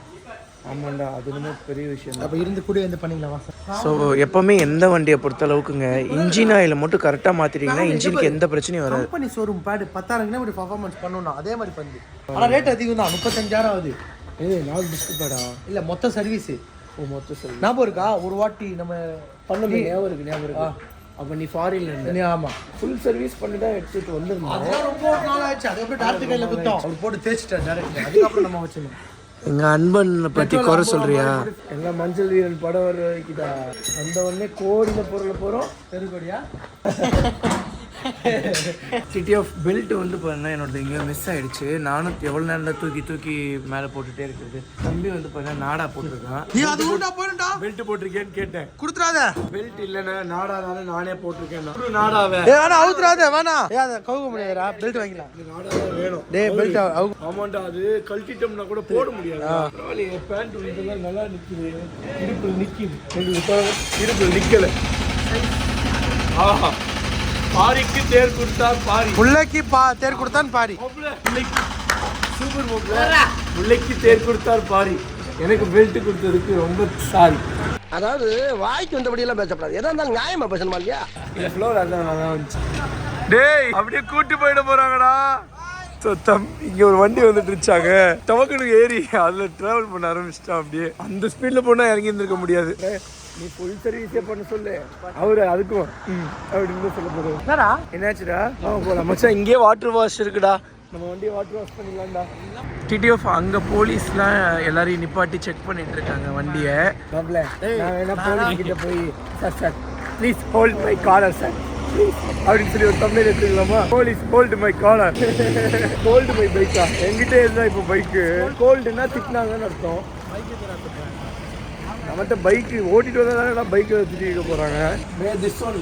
[SPEAKER 1] ஆமாண்டா, அது ரொம்ப பெரிய விஷயம்.
[SPEAKER 2] அப்போ இருந்து கூட வந்து பண்ணிக்கலாம்.
[SPEAKER 1] ஸோ எப்போவுமே எந்த வண்டியை பொறுத்த அளவுக்குங்க, இன்ஜின் ஆயில் மட்டும் கரெக்டாக மாற்றிட்டீங்கன்னா இன்ஜினுக்கு எந்த பிரச்சனையும் வராது.
[SPEAKER 2] கம்பெனி ஷோரூம் பேட் 10,000 கிலோமீட்டர் பர்ஃபார்மன்ஸ் பண்ணணும். அதே மாதிரி பண்ணி. ஆனால் ரேட் அதிகம் தான், 35,000 ஆகுது.
[SPEAKER 1] 4 டிஸ்க் பேடா?
[SPEAKER 2] இல்லை, மொத்த சர்வீஸு.
[SPEAKER 1] மொத்த சர்வீஸ்
[SPEAKER 2] ஞாபகம் இருக்கா? ஒரு வாட்டி நம்ம
[SPEAKER 1] பண்ணணும். ஞாபகம் இருக்கு. அப்போ நீ ஃபாரின்ல இருந்த.
[SPEAKER 2] நீ ஆமா
[SPEAKER 1] ஃபுல் சர்வீஸ் பண்ணி தான் எடுத்துட்டு வந்திருந்தோம்.
[SPEAKER 2] அதெல்லாம் ரொம்ப ஒரு நாள் ஆச்சு. அதுக்கப்புறம் டாக்டர் கையில குத்தோம், அவர் போட்டு தேய்ச்சிட்டார் டேரக்ட். அதுக்கப்புறம் நம்ம வச்சிருந்தோம்.
[SPEAKER 1] எங்க அன்பன் பத்தி குறை சொல்றியா? எங்க மஞ்சள் வீரன் படம் வரைக்குதா அந்த உடனே கோடியில பொருளை போறோம்.
[SPEAKER 2] தெருக்கோடியா
[SPEAKER 1] சிட்டி ஆஃப் பெல்ட் வந்து பார்த்தீங்கன்னா என்னோட எங்கேயோ மிஸ் ஆயிடுச்சு. நானும் எவ்வளோ நேரம் தூக்கி தூக்கி மேலே போட்டுட்டே இருக்குது. தம்பி வந்து பார்த்தீங்கன்னா நாடா போட்டிருக்கான்.
[SPEAKER 2] நீ அது உண்டா போறடா
[SPEAKER 1] பெல்ட் போட்டிருக்கேன்னு கேட்டேன்.
[SPEAKER 2] குடுத்துறாத.
[SPEAKER 1] பெல்ட் இல்லைன்னா நாடா தானே நானே போட்டிருக்கேன். நாடாவே
[SPEAKER 2] வேணா அவுத்துறாத வேணா. அத கவுக முடியாதுடா. பெல்ட் வாங்கிக்கலாம்.
[SPEAKER 1] நாடா வேணும்.
[SPEAKER 2] டேய் பெல்ட்
[SPEAKER 1] ஆமாண்டா, அது கழட்டிட்டோம்னா கூட போட முடியாது. பரவாயில்லையே, பேண்ட் இதெல்லாம் நல்லா நிற்குது. இடுப்பில் நிற்கிது. எங்களுக்கு இடுப்பில் நிற்கலை. ஆஹா, பாரிக்கு தேர் கொடுத்தார் பாரி.
[SPEAKER 2] முல்லைக்கு தேர் கொடுத்தான் பாரி.
[SPEAKER 1] சூப்பர் முல்லைக்கு தேர் கொடுத்தார் பாரி. எனக்கு பெல்ட் கொடுத்ததுக்கு ரொம்ப சாரி.
[SPEAKER 4] அதாவது வாய்க்கு வந்தபடி எல்லாம் பேசப்படாது. எதா இருந்தாலும் நியாயமா பேசணுமா இல்லையா?
[SPEAKER 1] இந்த ஃப்ளோர் அதான் நல்லா வந்துச்சு. டேய் அப்படியே கூட்டி போயிட போறாங்கடா. இங்க ஒரு வண்டி வந்துட்டு இருச்சாங்க. டவக்கனுக்கு ஏறி அதுல டிராவல் பண்ண ஆரம்பிச்சிட்டான். அப்படியே அந்த ஸ்பீட்ல போனா இறங்கி இருந்திருக்க முடியாது. நீ ஃபுல் சர்வீஸே பண்ண சொல்லு. அவரு அதுக்கும் அப்படின்னு சொல்ல போறோம். என்னாச்சுடா? போலாம் மச்சான். இங்கே வாட்டர் வாஷ் இருக்குடா. நம்ம வண்டியை வாட்டர் வாஷ் பண்ணிக்கலாம்டா. டிடிஎஃப் அங்கே போலீஸ்லாம் எல்லாரையும் நிப்பாட்டி செக் பண்ணிட்டு இருக்காங்க வண்டியை. நான் வேணா போலீஸ் கிட்ட போய் sir please hold my collar sir அப்படின்னு சொல்லி ஒரு தமிழ் எடுத்துக்கலாமா? Police hold my collar, hold my பைக்கா. என்கிட்ட இருந்தா இப்போ பைக்கு ஹோல்டுன்னா திட்டினாங்கன்னு அர்த்தம். நம்மகிட்ட பைக்கு ஓட்டிட்டு வந்தால் பைக்கை வச்சுட்டு போகிறாங்க. This one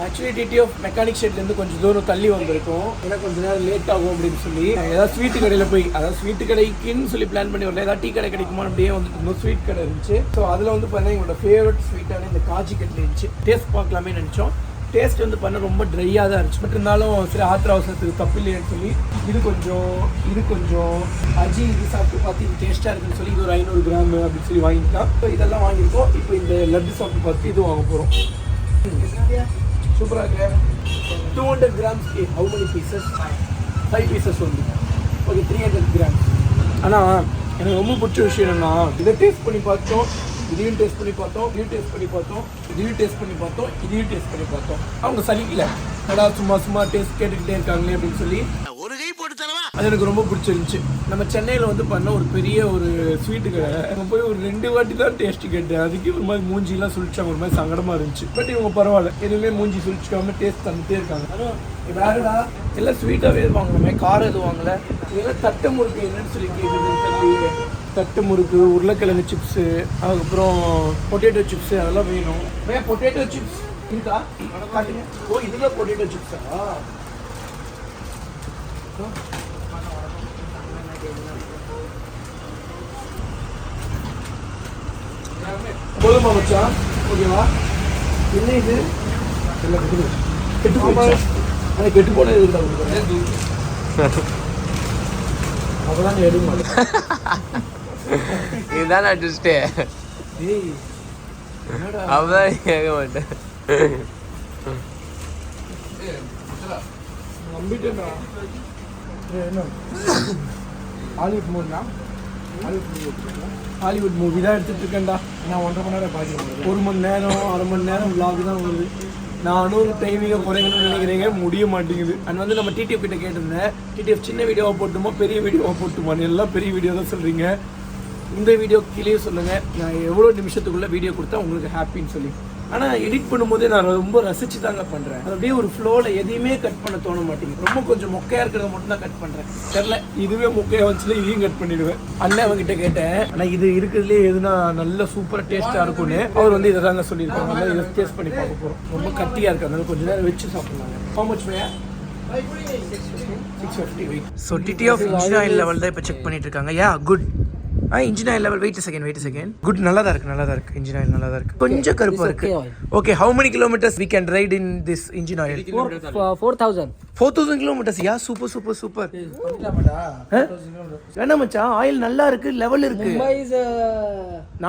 [SPEAKER 1] actually TTF mechanic ஷெட்லேருந்து கொஞ்சம் தூரம் தள்ளி வந்திருக்கும். ஏன்னா கொஞ்சம் நேரம் லேட் ஆகும் அப்படின்னு சொல்லி ஏதாவது ஸ்வீட்டு கடையில் போய், அதாவது ஸ்வீட்டு கடைக்குன்னு சொல்லி பிளான் பண்ணி வரல, ஏதாவது டீ கடை கிடைக்குமா அப்படியே வந்துட்டு இருந்தோம். ஸ்வீட் கடை இருந்துச்சு. ஸோ அதில் வந்து பார்த்தீங்கன்னா எங்களோட ஃபேவரட் ஸ்வீட்டான இந்த காஜி கட்லி இருந்துச்சு. டேஸ்ட் பார்க்கலாமே நினச்சோம். டேஸ்ட் வந்து பண்ண ரொம்ப ட்ரையாக தான் இருந்துச்சு. பட் இருந்தாலும் சரி ஆத்திர அவசரத்துக்கு தப்பு இல்லைன்னு சொல்லி இது கொஞ்சம் அஜி இது சாப்பிட்டு பார்த்து இது டேஸ்ட்டாக இருக்குன்னு சொல்லி இது ஒரு 500 கிராம் அப்படின்னு சொல்லி வாங்கிக்கலாம். ஸோ இதெல்லாம் வாங்கியிருக்கோம். இப்போ இந்த லட்டு சாப்பிட்டு பார்த்து இது வாங்க போகிறோம். சூப்பராக இருக்கு. 200 grams. How many pieces? 5 pieces வந்து ஓகே 300 grams. ஆனால் எனக்கு ரொம்ப பிடிச்ச விஷயம் என்னன்னா, இதை டேஸ்ட் பண்ணி பார்த்தோம், இதையும் டேஸ்ட் பண்ணி பார்த்தோம், இதையும் டேஸ்ட் பண்ணி பார்த்தோம், இதையும் டேஸ்ட் பண்ணி பார்த்தோம், இதையும் டேஸ்ட் பண்ணி பார்த்தோம். அவங்க சலிக்கல. கடா சும்மா டேஸ்ட் கேட்டுக்கிட்டே இருக்காங்களே அப்படின்னு சொல்லி
[SPEAKER 4] ஒரு கை போட்டு தரவா.
[SPEAKER 1] அது எனக்கு ரொம்ப பிடிச்சிருந்துச்சு. நம்ம சென்னையில் வந்து பண்ண ஒரு பெரிய ஒரு ஸ்வீட்டு கடை. நம்ம போய் ஒரு 2 வாட்டி தான் டேஸ்ட் கேட்டேன். அதுக்கு ஒரு மாதிரி மூஞ்சிலாம் சுழிச்சாங்க. ஒரு மாதிரி சங்கடமாக இருந்துச்சு. பட் இவங்க பரவாயில்ல, எதுவுமே மூஞ்சி சுழிச்சிக்காம டேஸ்ட் தந்துட்டே இருக்காங்க. வேறடா எல்லாம் ஸ்வீட்டாகவே வாங்கணுமே, காரம் எதுவும் வாங்கலை. இதெல்லாம் தட்டை முறுக்கு என்னன்னு சொல்லி கேட்குது தள்ளி. தட்டு முறுக்கு, உருளைக்கிழங்கு சிப்ஸு, அதுக்கப்புறம் பொட்டேட்டோ சிப்ஸு அதெல்லாம் வேணும். பொட்டேட்டோ சிப்ஸ் இருக்கா? காட்டுங்க. ஓ இதுதான் பொட்டேட்டோ சிப்ஸா? போதுமா மச்சான்? ஓகேவா? என்ன இது? கெட்டு போச்சு. ஆனால் கெட்டு போனது இதுதான். அப்பதான் நீ எடுக்க மாட்டேன்.
[SPEAKER 3] இதுதான் நான் ட்விஸ்டே. அவதான் கேட்க மாட்டேன்.
[SPEAKER 1] நம்பிட்டேன்டா. என்ன ஹாலிவுட் மூவி தான் எடுத்துட்டு இருக்கேன்டா.
[SPEAKER 2] நான் 1.5 மணி நேரம் பார்க்கிறேன்.
[SPEAKER 1] 1 மணி நேரம் 1/2 மணி நேரம் விளாக் தான் வருது. நானும் டைமிங்கை குறைங்கன்னு நினைக்கிறேங்க, முடிய மாட்டேங்குது. அண்ட் வந்து நம்ம டிடிஎஃப் கிட்ட கேட்டிருந்தேன், டிடிஎஃப் சின்ன வீடியோவாக போட்டுமா பெரிய வீடியோவாக போட்டுமான்னு. எல்லாம் பெரிய வீடியோ தான் சொல்கிறீங்க. இந்த வீடியோ கீழே சொல்லுங்கள் நான் எவ்வளோ நிமிஷத்துக்குள்ளே வீடியோ கொடுத்தா உங்களுக்கு ஹாப்பின்னு சொல்லி. ஆனால் எடிட் பண்ணும்போதே நான் ரொம்ப ரசிச்சு தாங்க பண்ணுறேன். அது அப்படியே ஒரு ஃப்ளோவில் எதையுமே கட் பண்ண தோண மாட்டேங்குது. ரொம்ப கொஞ்சம் மொக்கையாக இருக்கிறத மட்டும் தான் கட் பண்ணுறேன். தெரில, இதுவே மொக்கையாக வச்சுல இதையும் கட் பண்ணிடுவேன். அண்ணன் அவங்ககிட்ட கேட்டேன், ஆனால் இது இருக்கிறதுலே எதுனா நல்ல சூப்பராக டேஸ்ட்டாக இருக்கும்னு. அவர் வந்து இதை தாங்க சொல்லியிருக்காங்க. இதை டேஸ்ட் பண்ணி பார்க்க போகிறோம். ரொம்ப கட்டியாக இருக்குது, அதனால கொஞ்சம் நேரம் வச்சு சாப்பிட்லாங்க. How much பையா? 650 weight. So TTF engine oil level தான் இப்போ செக் பண்ணிட்டு இருக்காங்க. Yeah good. Engine oil level wait second. Good, நல்லா தான் இருக்கு. இன்ஜின் ஆயில் நல்லா தான் இருக்கு. கொஞ்சம் கருப்பா இருக்கு. Okay, how many kilometers we can ride in this engine oil? 4,000 kilometers. Yeah super. என்ன மச்சான், ஆயில் நல்லா இருக்கு, லெவல் இருக்கு.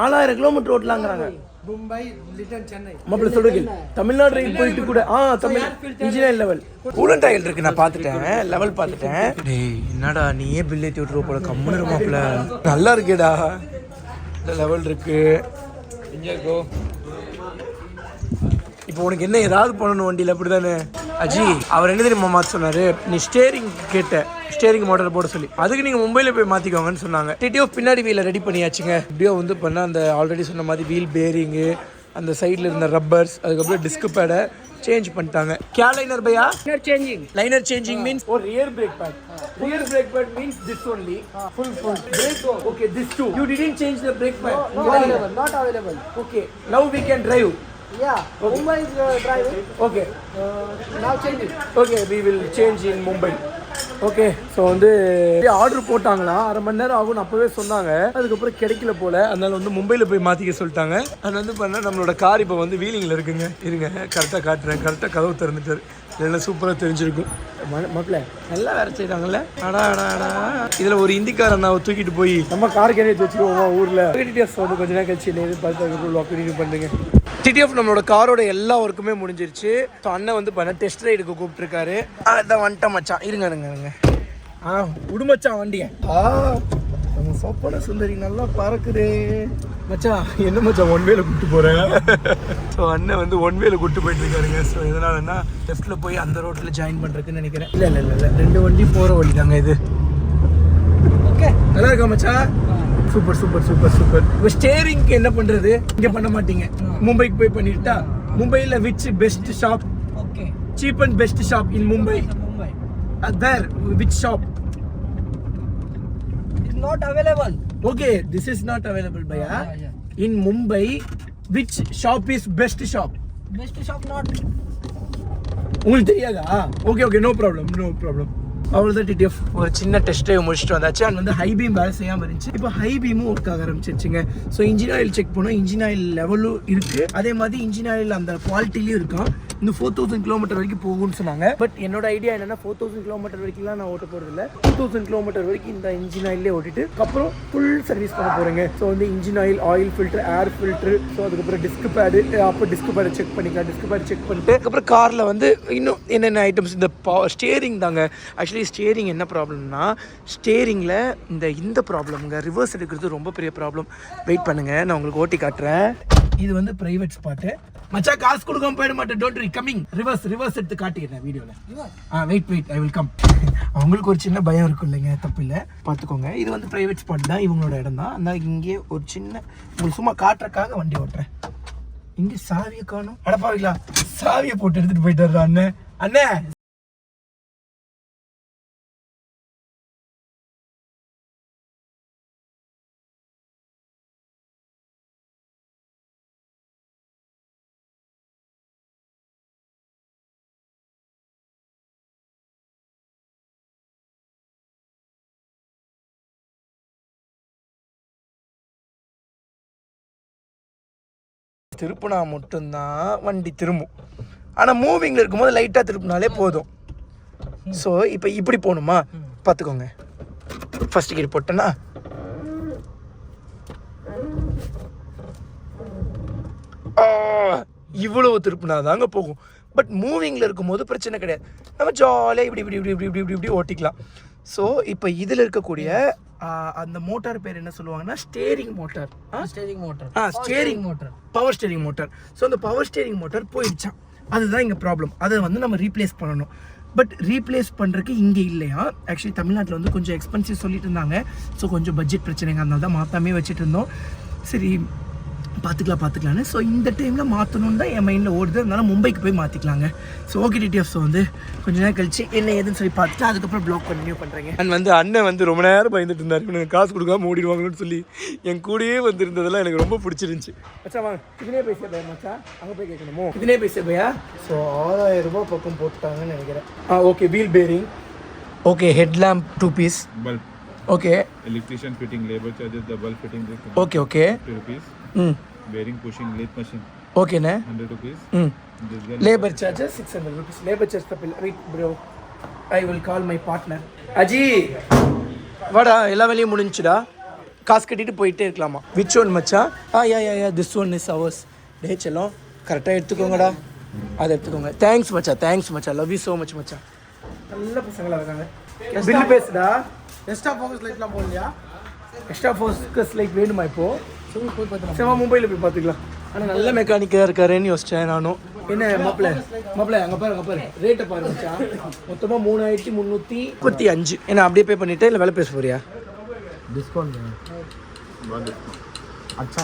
[SPEAKER 1] 4000 கிலோமீட்டர் ஓட்டலாங்கிறாங்க.
[SPEAKER 2] மும்பை லிட்டன் சென்னை
[SPEAKER 1] மாப்பிள்ள சொல்றீங்க. தமிழ்நாடு ரயில் போயிட்டு கூட Tamil engine oil level coolant oil இருக்கு. நான் பார்த்துட்டேன், லெவல் பார்த்துட்டேன். டேய் என்னடா நீயே பில் ஏற்றி விட்டுருவ போல. கம்முன்னு மாப்பிள்ள நல்லா இருக்கேடா. லெவல் இருக்கு. இப்போ உனக்கு என்ன ஏதாவது பண்ணணும் வண்டியில் அப்படி தானே அஜி? அவர் என்ன தெரியுமா மாற்ற சொன்னார், நீ ஸ்டேரிங் கேட்ட ஸ்டேரிங் மாடல் போட சொல்லி, அதுக்கு நீங்கள் மும்பையில் போய் மாற்றிக்கோங்கன்னு சொன்னாங்க. டிடிஎஃப் பின்னாடி வீலை ரெடி பண்ணியாச்சுங்க. இப்படியோ வந்து பண்ணால் அந்த ஆல்ரெடி சொன்ன மாதிரி வீல் பேரிங்கு, அந்த சைடில் இருந்த ரப்பர்ஸ், அதுக்கப்புறம் டிஸ்க் பேடை சேஞ்ச் பண்ணிட்டாங்க. क्या लाइनर भैया? लाइनर चेंजिंग मींस और rear brake pad. Rear brake pad means this only. Full brake. Okay, this too. You didn't change the brake pad.
[SPEAKER 2] Not available.
[SPEAKER 1] Okay, now we can drive.
[SPEAKER 2] Yeah, Mumbai is driving.
[SPEAKER 1] Okay.
[SPEAKER 2] Now change it.
[SPEAKER 1] Okay, we will change in Mumbai. Okay, so வந்து order போட்டாங்களா, அரை மணி நேரம் ஆகும்னு அப்போவே சொன்னாங்க. அதுக்கப்புறம் கிடைக்கல போல், அதனால வந்து மும்பையில் போய் மாற்றிக்க சொல்லிட்டாங்க. அது வந்து பண்ணால் நம்மளோட கார் இப்போ வந்து வீலிங்கில் இருக்குங்க. இருங்க கரெக்டாக காட்டுறேன். கரெக்டாக கதவு திறந்துட்டார். இதெல்லாம் சூப்பராக தெரிஞ்சிருக்கும். மக்களே நல்லா வேறு செய்கிறாங்கல்ல. அடா இதில் ஒரு இந்திக்கார நான் தூக்கிட்டு போய் நம்ம காருக்கு என்ன வச்சுருவோம் ஊரில். டிடிஎஃப் வந்து கொஞ்ச நேரம் கழிச்சு என்ன பார்த்து பண்ணுங்க. டிடிஎஃப் நம்மளோட காரோட எல்லா ஒர்க்குமே முடிஞ்சிருச்சு. ஸோ அண்ணன் வந்து பண்ண டெஸ்ட் ரைடுக்கு கூப்பிட்டுருக்காரு. அதான் வந்துட்டேன் மச்சான். இருங்க உடுமச்சான் வண்டியை. நம்ம சொப்பன சுந்தரி நல்லா பறக்குது மச்சான். என்ன மச்சான் ஒன் வேல கூப்பிட்டு போகிறேன். ஸோ அண்ணன் வந்து ஒன் வேல கூப்பிட்டு போயிட்டு இருக்காருங்க. ஸோ இதனாலன்னா லெஃப்ட்டில் போய் அந்த ரோட்டில் ஜாயின் பண்ணுறதுக்குன்னு நினைக்கிறேன். இல்லை 2 வண்டி போகிற வழி தாங்க இது. ஓகே, நல்லா இருக்கா மச்சான்? சூப்பர். இப்போ ஸ்டேரிங்க்கு என்ன பண்ணுறது? இங்கே பண்ண மாட்டீங்க, மும்பைக்கு போய் பண்ணிட்டா. மும்பையில் which best shop? Okay, cheap and best shop in Mumbai. There, which shop?
[SPEAKER 2] It's not available.
[SPEAKER 1] Okay, this is not available, bhaiya. Yeah. In Mumbai, which shop is best shop?
[SPEAKER 2] Best shop not.
[SPEAKER 1] உங்களுக்கு தெரியாதா? Okay, no problem. அவ்வளோதான் TTF. ஒரு சின்ன test drive முடிச்சுட்டு வந்தாச்சு. And வந்து high beam வேலை செய்யாமல் இருந்துச்சு. இப்போ ஹை பீமும் ஒர்க் ஆக ஆரம்பிச்சிருச்சுங்க. ஸோ இன்ஜின் ஆயில் செக் பண்ணோம். இன்ஜின் ஆயில் லெவலும் இருக்குது, அதே மாதிரி இன்ஜின் ஆயில் அந்த குவாலிட்டிலையும் இருக்கும். இந்த 4000 கிலோமீட்டர் வரைக்கும் போகும்னு சொன்னாங்க. பட் என்னோட ஐடியா என்னன்னா 4000 கிலோமீட்டர் வரைக்கும்லாம் நான் ஓட்ட போகிறது இல்லை. 2000 கிலோமீட்டர் வரைக்கும் இந்த இன்ஜின் ஆயிலே ஓட்டிட்டு அப்புறம் ஃபுல் சர்வீஸ் பண்ண போகிறேங்க. ஸோ வந்து engine oil filter, air filter, so அதுக்கப்புறம் டிஸ்க் பேடு, அப்போ டிஸ்க் பேடை செக் பண்ணிக்கலாம். டிஸ்க் பேடு செக் பண்ணிட்டு அதுக்கப்புறம் காரில் வந்து இன்னும் என்னென்ன ஐட்டம்ஸ், இந்த ஸ்டேரிங் தாங்க. ஆக்சுவலி ஸ்டேரிங் என்ன ப்ராப்ளம்னா, ஸ்டேரிங்கில் இந்த ப்ராப்ளம்ங்க, ரிவர்ஸ் எடுக்கிறது ரொம்ப பெரிய ப்ராப்ளம். வெயிட் பண்ணுங்க, நான் உங்களுக்கு ஓட்டி காட்டுறேன். இது வந்து பிரைவேட் ஸ்பாட்டு மச்சா. காசு கொடுக்காம போயிட மாட்டேன். Don't worry, coming. ரிவர்ஸ் எடுத்து காட்டிக்கிறேன் வீடியோவில். Wait I will come. அவங்களுக்கு ஒரு சின்ன பயம் இருக்கும் இல்லைங்க, தப்பு இல்லை, பார்த்துக்கோங்க. இது வந்து பிரைவேட் ஸ்பாட் தான், இவங்களோட இடம் தான். அதனால இங்கே ஒரு சின்ன உங்களுக்கு சும்மா காட்டுறக்காக வண்டி ஓட்டுறேன். இங்கே சாவியை காணும். அடப்பாவிங்களா, சாவியை போட்டு எடுத்துட்டு போயிட்டாரு அண்ணே. திருப்பினா மட்டும்தான் வண்டி திரும்பும். ஆனால் மூவிங்கில் இருக்கும்போது லைட்டாக திருப்பினாலே போதும். ஸோ இப்போ இப்படி போகணுமா, பார்த்துக்கோங்க. ஃபர்ஸ்ட் கியர் போட்டேன்னா இவ்வளவு திருப்பினா தாங்க போகும். பட் மூவிங்கில் இருக்கும்போது பிரச்சனை கிடையாது, நம்ம ஜாலியாக இப்படி ஓட்டிக்கலாம். ஸோ இப்போ இதில் இருக்கக்கூடிய அந்த மோட்டார் பேர் என்ன சொல்லுவாங்கன்னா steering motor. Power steering motor. So அந்த பவர் ஸ்டேரிங் மோட்டார் போயிடுச்சான். அதுதான் இங்கே ப்ராப்ளம். அதை வந்து நம்ம ரீப்ளேஸ் பண்ணணும். பட் ரீப்ளேஸ் பண்ணுறதுக்கு இங்கே இல்லையா. ஆக்சுவலி தமிழ்நாட்டில் வந்து கொஞ்சம் எக்ஸ்பென்சிவ் சொல்லிட்டு இருந்தாங்க. ஸோ கொஞ்சம் பட்ஜெட் பிரச்சனைங்க, அதனால தான் மாற்றாமே வச்சுட்டு இருந்தோம். சரி பார்த்துக்கலான்னு. ஸோ இந்த டைமில் மாற்றணுன்னு தான் என் மைண்டில் ஓடுது. அதனால மும்பைக்கு போய் மாற்றிக்கலாங்க. ஸோ ஓகே டிடிஎஃப் வந்து கொஞ்ச நேரம் கழிச்சு என்ன ஏதுன்னு சொல்லி பார்த்துட்டு அதுக்கப்புறம் ப்ளாக் கண்டினியூ பண்ணுறேங்க. அண்ட் வந்து அண்ணன் வந்து ரொம்ப நேரம் பயந்துட்டு இருந்தார், எனக்கு காசு கொடுக்காம ஓடிடுவாங்கன்னு சொல்லி. என் கூடயே வந்து இருந்ததெல்லாம் எனக்கு ரொம்ப பிடிச்சிருந்துச்சு. மச்சா வாங்க, இதுனே பைசா பையா மச்சா, அங்கே போய் கேட்கணுமோ? இதுனே பைசா பையா. ஸோ 6000 ரூபாய் பக்கம் போட்டுட்டாங்கன்னு நினைக்கிறேன். Okay, wheel bearing, okay, head lamp 2 piece, bulb, okay, electrician fitting, labour charges, the bulb fitting, okay, 50 rupees, bearing pushing lathe machine, okay na, 100 rupees, labor charges 600 rupees. Labor charge the bill. Wait bro, I will call my partner. Aji vada ella veliyum mudinchuda, காசு கட்டிட்டு போயிட்டே இருக்கலாமா. which one மச்சா? yeah this one is ours. டே செல்லம் கரெக்டாக எடுத்துக்கோங்கடா, அதை எடுத்துக்கோங்க. Thanks மச்சா, லவ் யூ ஸோ மச் மச்சா. நல்ல பசங்களாக இருக்காங்க. பில்லு பேசுடா. எக்ஸ்ட்ரா ஃபோக்கஸ் லைட்லாம் போடலையா? எக்ஸ்ட்ரா ஃபோக்கஸ் லைட் வேணுமா இப்போ? சரி மும்பையில் போய் பார்த்துக்கலாம். ஆனால் நல்ல மெக்கானிக்காக இருக்காருன்னு யோசித்தேன் நானும். என்ன மாப்பிள்ள அங்கே பாரு ரேட்டை பாரு மச்சான். மொத்தமாக 3335. என்ன அப்படியே பே பண்ணிட்டே இல்லை வேலை பேச போறியா?
[SPEAKER 2] डिस्काउंट अच्छा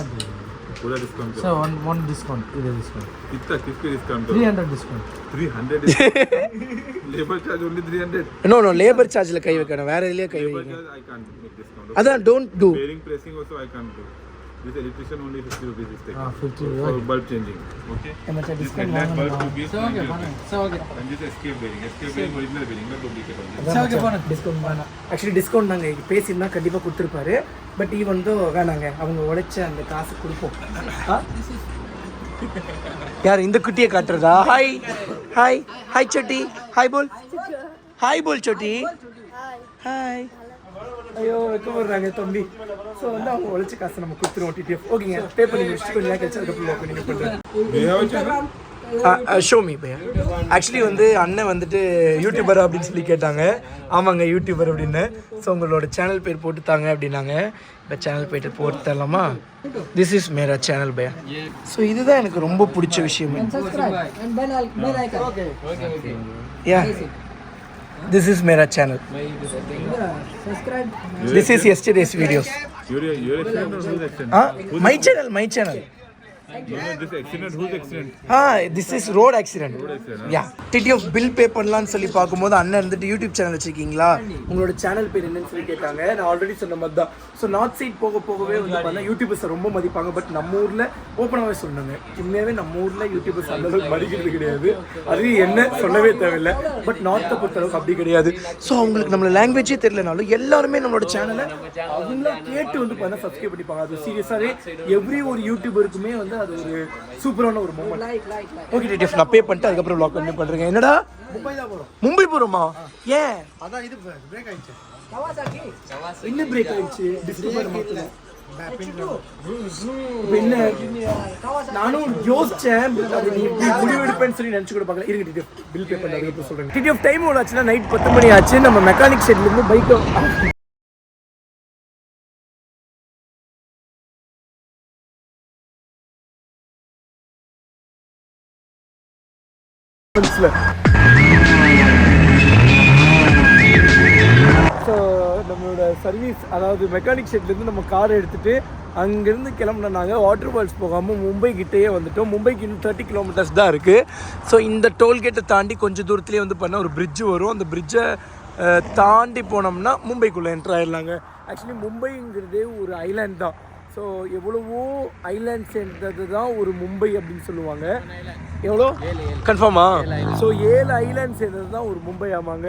[SPEAKER 5] पूरा डिस्काउंट
[SPEAKER 2] सर वन डिस्काउंट इधर डिस्काउंट
[SPEAKER 5] कितना किसके discount
[SPEAKER 2] 300 discount
[SPEAKER 5] 300 labour charge only 300
[SPEAKER 1] no labour சார்ஜில் கை வைக்கணும், வேற எதுலேயே கை வைக்கணும்.
[SPEAKER 5] I can't make discount.
[SPEAKER 1] அதான் don't do.
[SPEAKER 5] Bearing pressing also I can't do. This electrician only 50 rupees is taken.
[SPEAKER 2] 50
[SPEAKER 5] for bulb changing. Okay.
[SPEAKER 1] மச்சான்
[SPEAKER 5] This
[SPEAKER 1] டிஸ்கவுண்ட்
[SPEAKER 5] headlight bulb
[SPEAKER 1] வாங்கணும்.
[SPEAKER 5] to be
[SPEAKER 2] sir okay पाना sir okay
[SPEAKER 5] and this escape bearing original bearing not duplicate only.
[SPEAKER 2] Sir okay पाना
[SPEAKER 1] discount வேணாம். Actually discount நாங்கள் பேசியிருந்தா கண்டிப்பாக கொடுத்துருப்பாரு. But வந்து வேணாங்க, அவங்க உழைச்ச அந்த காசு கொடுப்போம். யார் இந்த குட்டியை காட்டுறதா? Hi hi hi Chhoti, hi போல், ஹாய் போல் சோட்டி, ஹாய். ஐயோ வைக்கப்படுறாங்க தம்பி. ஸோ வந்து அவங்க உழைச்ச காசை நம்ம கொடுத்துருவோம் டிடிஎஃப். ஓகேங்க, பே பண்ணி முடிச்சுட்டு கொஞ்சம் நேரம் கழிச்சு அதுக்கப்புறம் ஓப்பன் நீங்கள் பண்ணுறேன்.
[SPEAKER 5] Do you have a channel?
[SPEAKER 1] Show me Bhaiya. Actually வந்து அண்ணன் வந்துட்டு யூடியூபர் அப்படின்னு சொல்லி கேட்டாங்க. ஆமாங்க யூடியூபர் அப்படின்னு. ஸோ உங்களோட சேனல் பேர் போட்டுத்தாங்க அப்படின்னாங்க. இப்போ சேனல் பேர் போட்டு தரலாமா? திஸ் இஸ் மேரா சேனல் பையா. ஸோ இதுதான் எனக்கு ரொம்ப பிடிச்ச விஷயம். யா திஸ் இஸ் மேரா channel. This is yesterday's videos.
[SPEAKER 5] Your accident or whose accident?
[SPEAKER 1] My channel.
[SPEAKER 5] No, this accident, whose accident?
[SPEAKER 1] This is road accident. Yeah TTF bill pay பண்ணலான்னு சொல்லி பார்க்கும்போது அண்ணன் இருந்துட்டு யூடியூப் சேனல் வச்சுருக்கீங்களா, உங்களோட சேனல் பேர் என்னன்னு சொல்லி கேட்டாங்க. நான் ஆல்ரெடி சொன்ன மாதிரி தான். ஸோ நார்த் சைட் போகவே வந்து பார்த்தா யூடியூபர்ஸை ரொம்ப மதிப்பாங்க. பட் நம்ம ஊரில் ஓப்பனாகவே சொன்னாங்க, உண்மையாகவே நம்ம ஊரில் யூடியூபர்ஸ் அந்த அளவுக்கு மதிக்கிறது கிடையாது. அது என்ன சொல்லவே தேவையில்லை. பட் நார்த்தை பொறுத்தளவுக்கு அப்படி கிடையாது. ஸோ அவங்களுக்கு நம்மளோட லாங்குவேஜே தெரியலனாலும் எல்லாருமே நம்மளோட சேனலை அவங்களாம் கேட்டு வந்து பார்த்தா சப்ஸ்கிரைப் பண்ணிப்பாங்க. அது சீரியஸாகவே எவ்ரி ஒரு யூடியூபருக்குமே வந்து அது ஒரு சூப்பரான ஒரு மூமெண்ட். ஓகே டிடிஎஃப் நான் பே பண்ணிட்டு அதுக்கப்புறம் வ்ளாக் கண்டினியூ பண்ணுறேங்க. என்னடா மும்பை போகிறோமா? ஏன்
[SPEAKER 2] அதான் இது பிரேக் ஆயிடுச்சு.
[SPEAKER 1] என்ன பிரேக் ஆயிடுச்சு? டிஸ்கவர் மாத்தணும். என்ன நானும் யோசிச்சேன், அது நீ முடிவு எடுப்பேன்னு சொல்லி நினச்சி கூட பார்க்கல. இருங்க டிடிஎஃப் பில் பே பண்ணி அதுக்கப்புறம் சொல்கிறேன். டிடிஎஃப் டைம் எவ்வளோ ஆச்சுன்னா நைட் 10 மணி ஆச்சு. நம்ம மெக்கானிக் ஷெட்லேருந்து பைக்கை ஸோ நம்மளோட சர்வீஸ், அதாவது மெக்கானிக் ஷெட்லேருந்து நம்ம காரை எடுத்துகிட்டு அங்கேருந்து கிளம்புனாங்க. வாட்டர் ஃபால்ஸ் போகாமல் மும்பை கிட்டேயே வந்துட்டோம். மும்பைக்கு இன்னும் 30 கிலோமீட்டர்ஸ் தான் இருக்குது. ஸோ இந்த டோல்கேட்டை தாண்டி கொஞ்சம் தூரத்துலேயே வந்து பண்ணால் ஒரு பிரிட்ஜு வரும். அந்த பிரிட்ஜை தாண்டி போனோம்னா மும்பைக்குள்ளே என்ட்ரு ஆயிடலாங்க. ஆக்சுவலி மும்பைங்கிறதே ஒரு ஐலாண்ட் தான். ஸோ எவ்வளவோ ஐலாண்ட் சேர்ந்தது தான் ஒரு மும்பை அப்படின்னு சொல்லுவாங்க. எவ்வளோ கன்ஃபார்மா? ஸோ 7 ஐலாண்ட் சேர்ந்தது தான் ஒரு மும்பை. ஆமாங்க.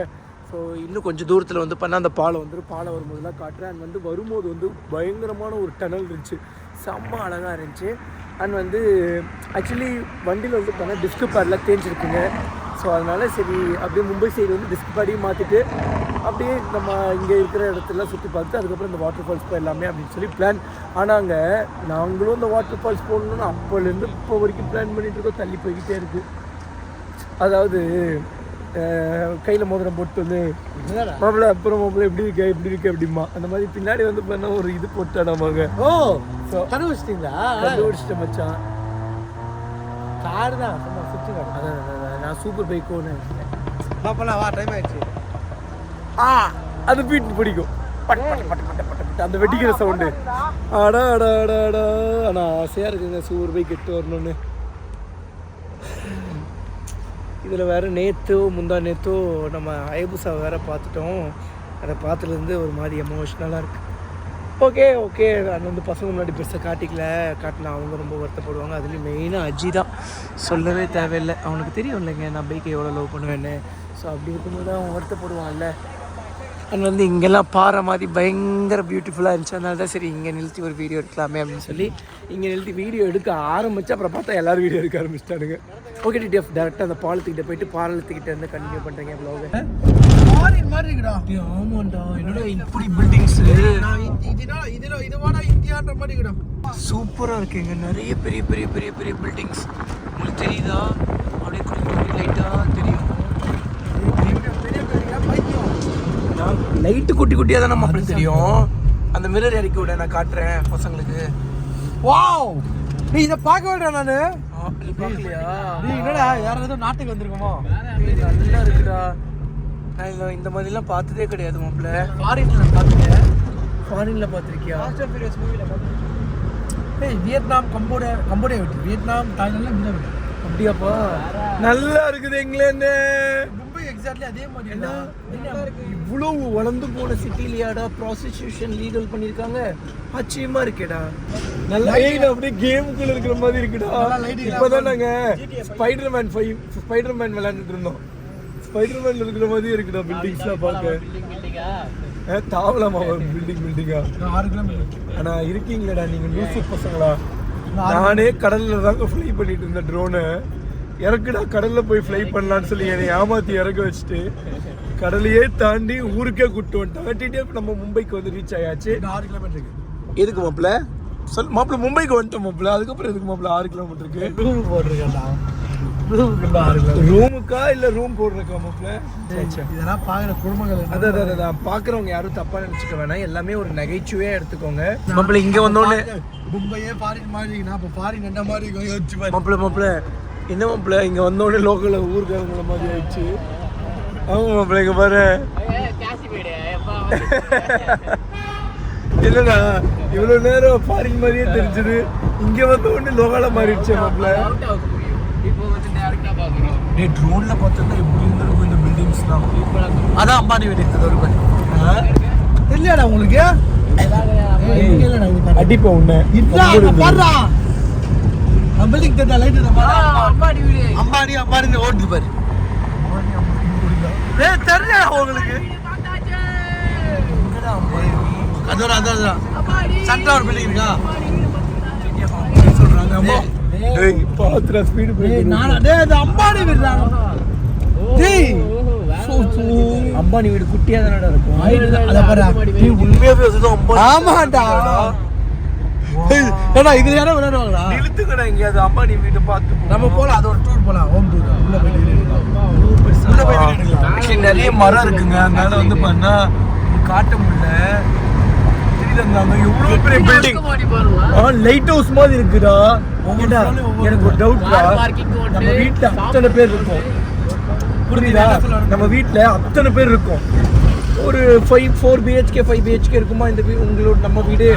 [SPEAKER 1] ஸோ இன்னும் கொஞ்சம் தூரத்தில் வந்து பண்ணால் அந்த பாலம் வந்துடும். பாலம் வரும்போதெல்லாம் காட்டுறேன். அண்ட் வந்து வரும்போது வந்து பயங்கரமான ஒரு டனல் இருந்துச்சு, செம்ம அழகாக இருந்துச்சு. அண்ட் வந்து ஆக்சுவலி வண்டியில் வந்து பண்ணால் டிஸ்க் பேட்லாம் தேஞ்சிருக்குங்க. ஸோ அதனால் சரி அப்படியே மும்பை சைடு வந்து டிஸ்க் பேடையும் மாற்றிட்டு அப்படியே நம்ம இங்கே இருக்கிற இடத்துலாம் சுற்றி பார்த்து அதுக்கப்புறம் இந்த வாட்டர் ஃபால்ஸ் போயிடலாமே அப்படின்னு சொல்லி பிளான். ஆனாங்க நாங்களும் இந்த வாட்டர் ஃபால்ஸ் போகணுன்னு அப்போலேருந்து இப்போ வரைக்கும் பிளான் பண்ணிகிட்டு இருக்கோம். தள்ளி போய்கிட்டே இருக்குது. அதாவது கையில் மோதிரம் போட்டு வந்து மாப்பிள்ள அப்புறம் மாப்பிள்ள எப்படி இருக்கு அப்படிமா அந்த மாதிரி பின்னாடி வந்து பண்ண ஒரு இது போட்டாடாமாங்க.
[SPEAKER 2] ஓ கண்டுபிடிச்சிட்டீங்களா?
[SPEAKER 1] கண்டுபிடிச்சிட்டேன் மச்சான்.
[SPEAKER 2] கார் தான் சுற்றி
[SPEAKER 1] அதான் நான் சூப்பர் பைக் ஒன்று
[SPEAKER 2] பாப்பலாம். வா டைம் ஆயிடுச்சு.
[SPEAKER 1] அது பீட் பிடிக்கும். But but but but but but அந்த வெட்டிக்கிற சவுண்டு. அடா அடா அடா அடா. ஆனால் ஆசையாக இருக்குங்க சூப்பர் பைக் எட்டு வரணும்னு. இதில் வேறு முந்தா நேற்றோ நம்ம ஐபுசா வேறு பார்த்துட்டோம். அதை பார்த்துலேருந்து ஒரு மாதிரி எமோஷ்னலாக இருக்குது. ஓகே அது வந்து பசங்க முன்னாடி பெருசாக காட்டினா அவங்க ரொம்ப வருத்தப்படுவாங்க. அதுலேயும் மெயினாக அஜி தான், சொல்லவே தேவையில்லை. அவனுக்கு தெரியும் இல்லைங்க நான் பைக்கை எவ்வளோ லவ் பண்ணுவேன்னு. ஸோ அப்படி இருக்கும்போது அவன் வருத்தப்படுவான்ல. அண்ட் வந்து இங்கெல்லாம் பாறை மாதிரி பயங்கர பியூட்டிஃபுல்லாக இருந்துச்சு. அதனால தான் சரி இங்கே நிறுத்தி ஒரு வீடியோ எடுக்கலாமே அப்படின்னு சொல்லி இங்கே நிறுத்தி வீடியோ எடுக்க ஆரம்பித்து அப்புறம் பார்த்தா எல்லோரும் வீடியோ எடுக்க ஆரம்பிச்சிட்டானுங்க. ஓகே டிடிஎஃப் டேரெக்டாக அந்த பாலத்துக்கிட்ட போயிட்டு பாலத்துக்கிட்ட இருந்து கண்டினியூ பண்ணுறீங்க ப்ளாக.
[SPEAKER 2] மாதிரி இருக்குடா.
[SPEAKER 1] ஆமாண்டா, என்னடா இப்படி பில்டிங்ஸு
[SPEAKER 2] இதுவாடா இந்தியான்ற மாதிரி இருக்குடா.
[SPEAKER 1] சூப்பராக இருக்குங்க. நிறைய பெரிய பெரிய பெரிய பெரிய பில்டிங்ஸ். உங்களுக்கு தெரியுதா? அப்படியே கொஞ்சம் லைட்டாக தெரியும். லைட்டு குட்டி குட்டியாக தான் நம்ம அப்படி தெரியும். அந்த மிரர் இறக்கி விட நான் காட்டுறேன் பசங்களுக்கு.
[SPEAKER 2] வாவ், நீ இதை பார்க்க வேண்டாம். நான்
[SPEAKER 1] பார்க்கலையா?
[SPEAKER 2] டேய் என்னடா யாராவது நாட்டுக்கு வந்திருக்கோமோ?
[SPEAKER 1] ஏய், நல்லா இருக்குடா. நான் இந்த மாதிரிலாம் பார்த்ததே கிடையாது மாப்பிள்ள.
[SPEAKER 2] ஃபாரின்ல பார்த்துட்டேன்.
[SPEAKER 1] ஃபாரின்ல பார்த்துருக்கியா?
[SPEAKER 2] ஃபாஸ்ட் அண்ட் ஃபியூரியஸ் மூவில பார்த்துட்டேன். ஏய் வியட்நாம் கம்போடியா விட்டு வியட்நாம் தாய்லாந்துல இந்த விட்டு.
[SPEAKER 1] அப்படியாப்பா? நல்லா இருக்குது இங்கிலாந்து.
[SPEAKER 2] மும்பை எக்ஸாக்ட்லி அதே மாதிரி
[SPEAKER 1] என்ன
[SPEAKER 2] நல்லா இருக்கு.
[SPEAKER 1] இவ்வளவு வளர்ந்து போன சிட்டிலியாடா ப்ராஸ்டிடியூஷன் லீகல் பண்ணிருக்காங்க. ஆச்சரியமா இருக்கேடா. நல்லா அப்படியே கேமுக்குள்ள இருக்கிற மாதிரி இருக்குடா. இப்பதான் நாங்க ஸ்பைடர்மேன் விளையாண்டுட்டு இருந்தோம். ஸ்பைடர்மேன்ல இருக்கிற மாதிரி இருக்குடா பில்டிங்ஸ்லாம் பார்க்க. தாவலாமா பில்டிங்கா?
[SPEAKER 2] 6 கிலோமீட்டர்.
[SPEAKER 1] ஆனா இருக்கீங்களடா நீங்க லூசு பசங்களா. நானே கடல்ல தாங்க ஃப்ளை பண்ணிட்டு இருந்தேன் ட்ரோனை. இறக்குடா கடல்ல போய் ஃப்ளை பண்ணலான்னு சொல்லி என்னை ஏமாத்தி இறக்க வச்சுட்டு கடலையே தாண்டி ஊருக்கே கூப்பிட்டு வந்துட்டாங்க. நம்ம மும்பைக்கு வந்து ரீச் ஆயாச்சு.
[SPEAKER 2] 6 கிலோமீட்டர் இருக்கு.
[SPEAKER 1] எதுக்கு மாப்பிள்ள சொல் மாப்பிள்ள? மும்பைக்கு வந்துட்டோம் மாப்பிள்ள. அதுக்கப்புறம் எதுக்கு மாப்பிள்ள 6 கிலோமீட்டருக்கு
[SPEAKER 2] ரூம் போட்டிருக்கேன்டா.
[SPEAKER 1] ரூமுக்கா இல்ல ரூம் போடுறக்கா மாப்பிள்ள?
[SPEAKER 2] இதெல்லாம் பாக்குற குடும்பங்கள்
[SPEAKER 1] அதான் பாக்குறவங்க யாரும் தப்பா நினைச்சுக்க வேணாம். எல்லாமே ஒரு நகைச்சுவையா எடுத்துக்கோங்க மாப்பிள்ள. இங்க வந்தோடனே
[SPEAKER 2] மும்பையே ஃபாரின் மாதிரி நான் இப்போ ஃபாரின் என்ற மாதிரி யோசிச்சு பாரு.
[SPEAKER 1] மாப்பிள்ள என்ன மாப்பிள்ள இங்க வந்தோடனே லோக்கல்ல ஊருக்காரங்கள மாதிரி ஆயிடுச்சு. ஆமா மாப்பிள்ள இங்க பாரு. என்னடா இவ்வளவு நேரம் ஃபாரின் மாதிரியே தெரிஞ்சது, இங்க வந்த உடனே லோக்கலா மாறிடுச்சு மாப்பிள்ள.
[SPEAKER 2] டேய் ட்ரோன்ல பார்த்தா எப்படி இருந்திருக்கும் இந்த பில்டிங்ஸ்லாம். அதான் அம்பானி வீடு. அது ஒரு பாரு. தெரியலடா உங்களுக்கு?
[SPEAKER 1] அடிப்ப உன்ன
[SPEAKER 2] பாருடா. நம்ம பில்டிங் தெரியல லைட் இந்த பாரு. அம்பானி வீடு. அம்பானி ஓடுது பாரு.
[SPEAKER 1] டேய் தெரியல உங்களுக்கு?
[SPEAKER 2] எங்கடா அம்பானி? அதான் சன்ஃப்ளவர் பில்டிங் இருக்கா? சொல்றாங்க அம்மா.
[SPEAKER 1] டேய் பாத்ரா ஸ்பீடு போய்.
[SPEAKER 2] டேய் அது அம்பானி வீடுடா. டேய்
[SPEAKER 1] அம்பானி வீடு குட்டியா தானடா இருக்கும்.
[SPEAKER 2] அத பாரு.
[SPEAKER 1] நீ உண்மையாவே அதுதான் அம்பானி.
[SPEAKER 2] ஆமாடா. ஏடா இது யாரோ விளையாடுவாங்களா?
[SPEAKER 1] இழுத்துக்கடா எங்கயாவது அம்பானி வீட்டை பார்த்து
[SPEAKER 2] நம்ம போலாம். அது ஒரு டூர் போலாம். Home tour. உள்ள போயிட்டு
[SPEAKER 1] ஆக்சுவலி நிறைய மரம் இருக்குங்க. அதனால வந்து பண்ணா காட்ட முடியல. தெரியலங்க எவ்வளவு பெரிய பில்டிங். லைட் ஹவுஸ் மாதிரி இருக்குடா. ஏண்டா எனக்கு ஒரு டவுட்டா. நம்ம வீட்ல அத்தனை பேர் இருக்கோம் புரியுதா? நம்ம வீட்ல அத்தனை பேர் இருக்கோம். ஒரு 4 BHK 5 BHK இருக்குமா இந்த உங்களோட நம்ம வீடு?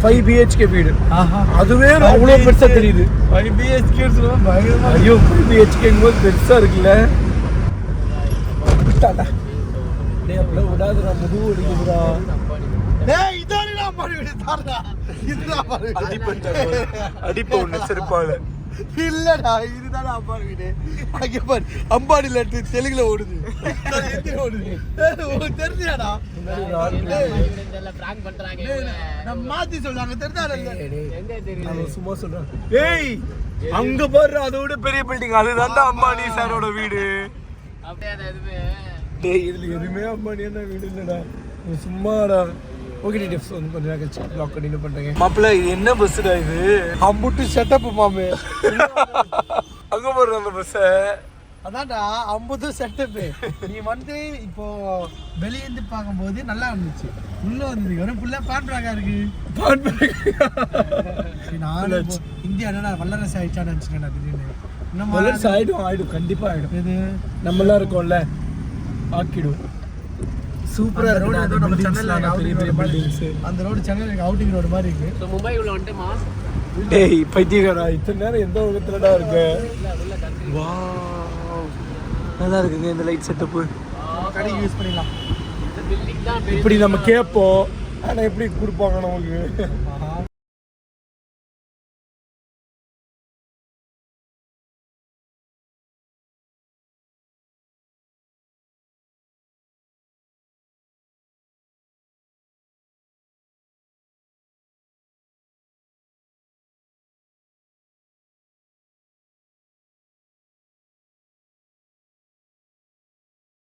[SPEAKER 1] 5 BHK வீடு. அதுவே அவ்வளோ பெருசா தெரியுது.
[SPEAKER 2] 5 BHK பயங்கரமா.
[SPEAKER 1] ஐயோ 5 BHK போது பெருசா இருக்குல்ல. டேய் அப்படியே விடாதுடா, முதுகு வலிக்குதுடா.
[SPEAKER 2] டேய் இதோடா அம்பானி வீடு தான்டா. இதுடா பாரு.
[SPEAKER 1] அடிப்ப உன்னை செருப்பால.
[SPEAKER 2] இல்லடா இதுதானே அம்பானி வீடு. அங்க பாரு அம்பானில தெலுங்குல ஓடுது. எங்க ஓடுது? உங்களுக்கு தெரியாடா? நம்ம மாத்தி சொல்றாங்க தெரியாதா?
[SPEAKER 1] அவன் சும்மா சொல்றான். ஏய் அங்க பாரு அதோட பெரிய பில்டிங். அதுதான்டா அம்பானி சாரோட வீடு. டேய் இதுல எதுவுமே அம்பானியான வீடு இல்லடா. சும்மாடா. ஓகே டிப்ஸ் வந்து கொஞ்ச நேரம் கழிச்சு ப்ளாக் கண்டினியூ பண்றேங்க. மாப்பிள்ள இது என்ன பஸ்ஸுடா இது?
[SPEAKER 2] அம்புட்டு செட்டப் மாமே.
[SPEAKER 1] அங்க போடுற அந்த பஸ்ஸை.
[SPEAKER 2] அதான்டா அம்புட்டு செட்டப். நீ வந்து இப்போ வெளியேந்து பார்க்கும்போது நல்லா இருந்துச்சு. உள்ள வந்தது வெறும் ஃபுல்லா பாட்ராகா இருக்கு. நான் இந்தியா என்ன வல்லரசு ஆயிடுச்சான்னு நினைச்சிட்டேன் திடீர்னு. நம்ம
[SPEAKER 1] வல்லரசு ஆயிடும் கண்டிப்பா ஆயிடும்.
[SPEAKER 2] இது
[SPEAKER 1] நம்மளாம் இருக்கோம்ல ஆக்கிடும். சூப்பரா இருக்கு அந்த நம்ம சென்னையில பெரிய பெரிய பில்டிங்ஸ்.
[SPEAKER 2] அந்த ரோடு சென்னையில அவுட்டிங் ரோடு மாதிரி இருக்கு.
[SPEAKER 3] சோ மும்பை உள்ள வந்துட்டு மாஸ்.
[SPEAKER 1] டேய் பைத்தியக்காரா இத்தனை நேரம் எந்த உலகத்துலடா இருக்க? வாவ் நல்லா இருக்குங்க இந்த லைட் செட்டப்.
[SPEAKER 2] கடைக்கு யூஸ் பண்ணிடலாம்.
[SPEAKER 3] இந்த பில்டிங் தான்
[SPEAKER 1] இப்படி நம்ம கேட்போம். ஆனா எப்படி கொடுப்பாங்க நமக்கு?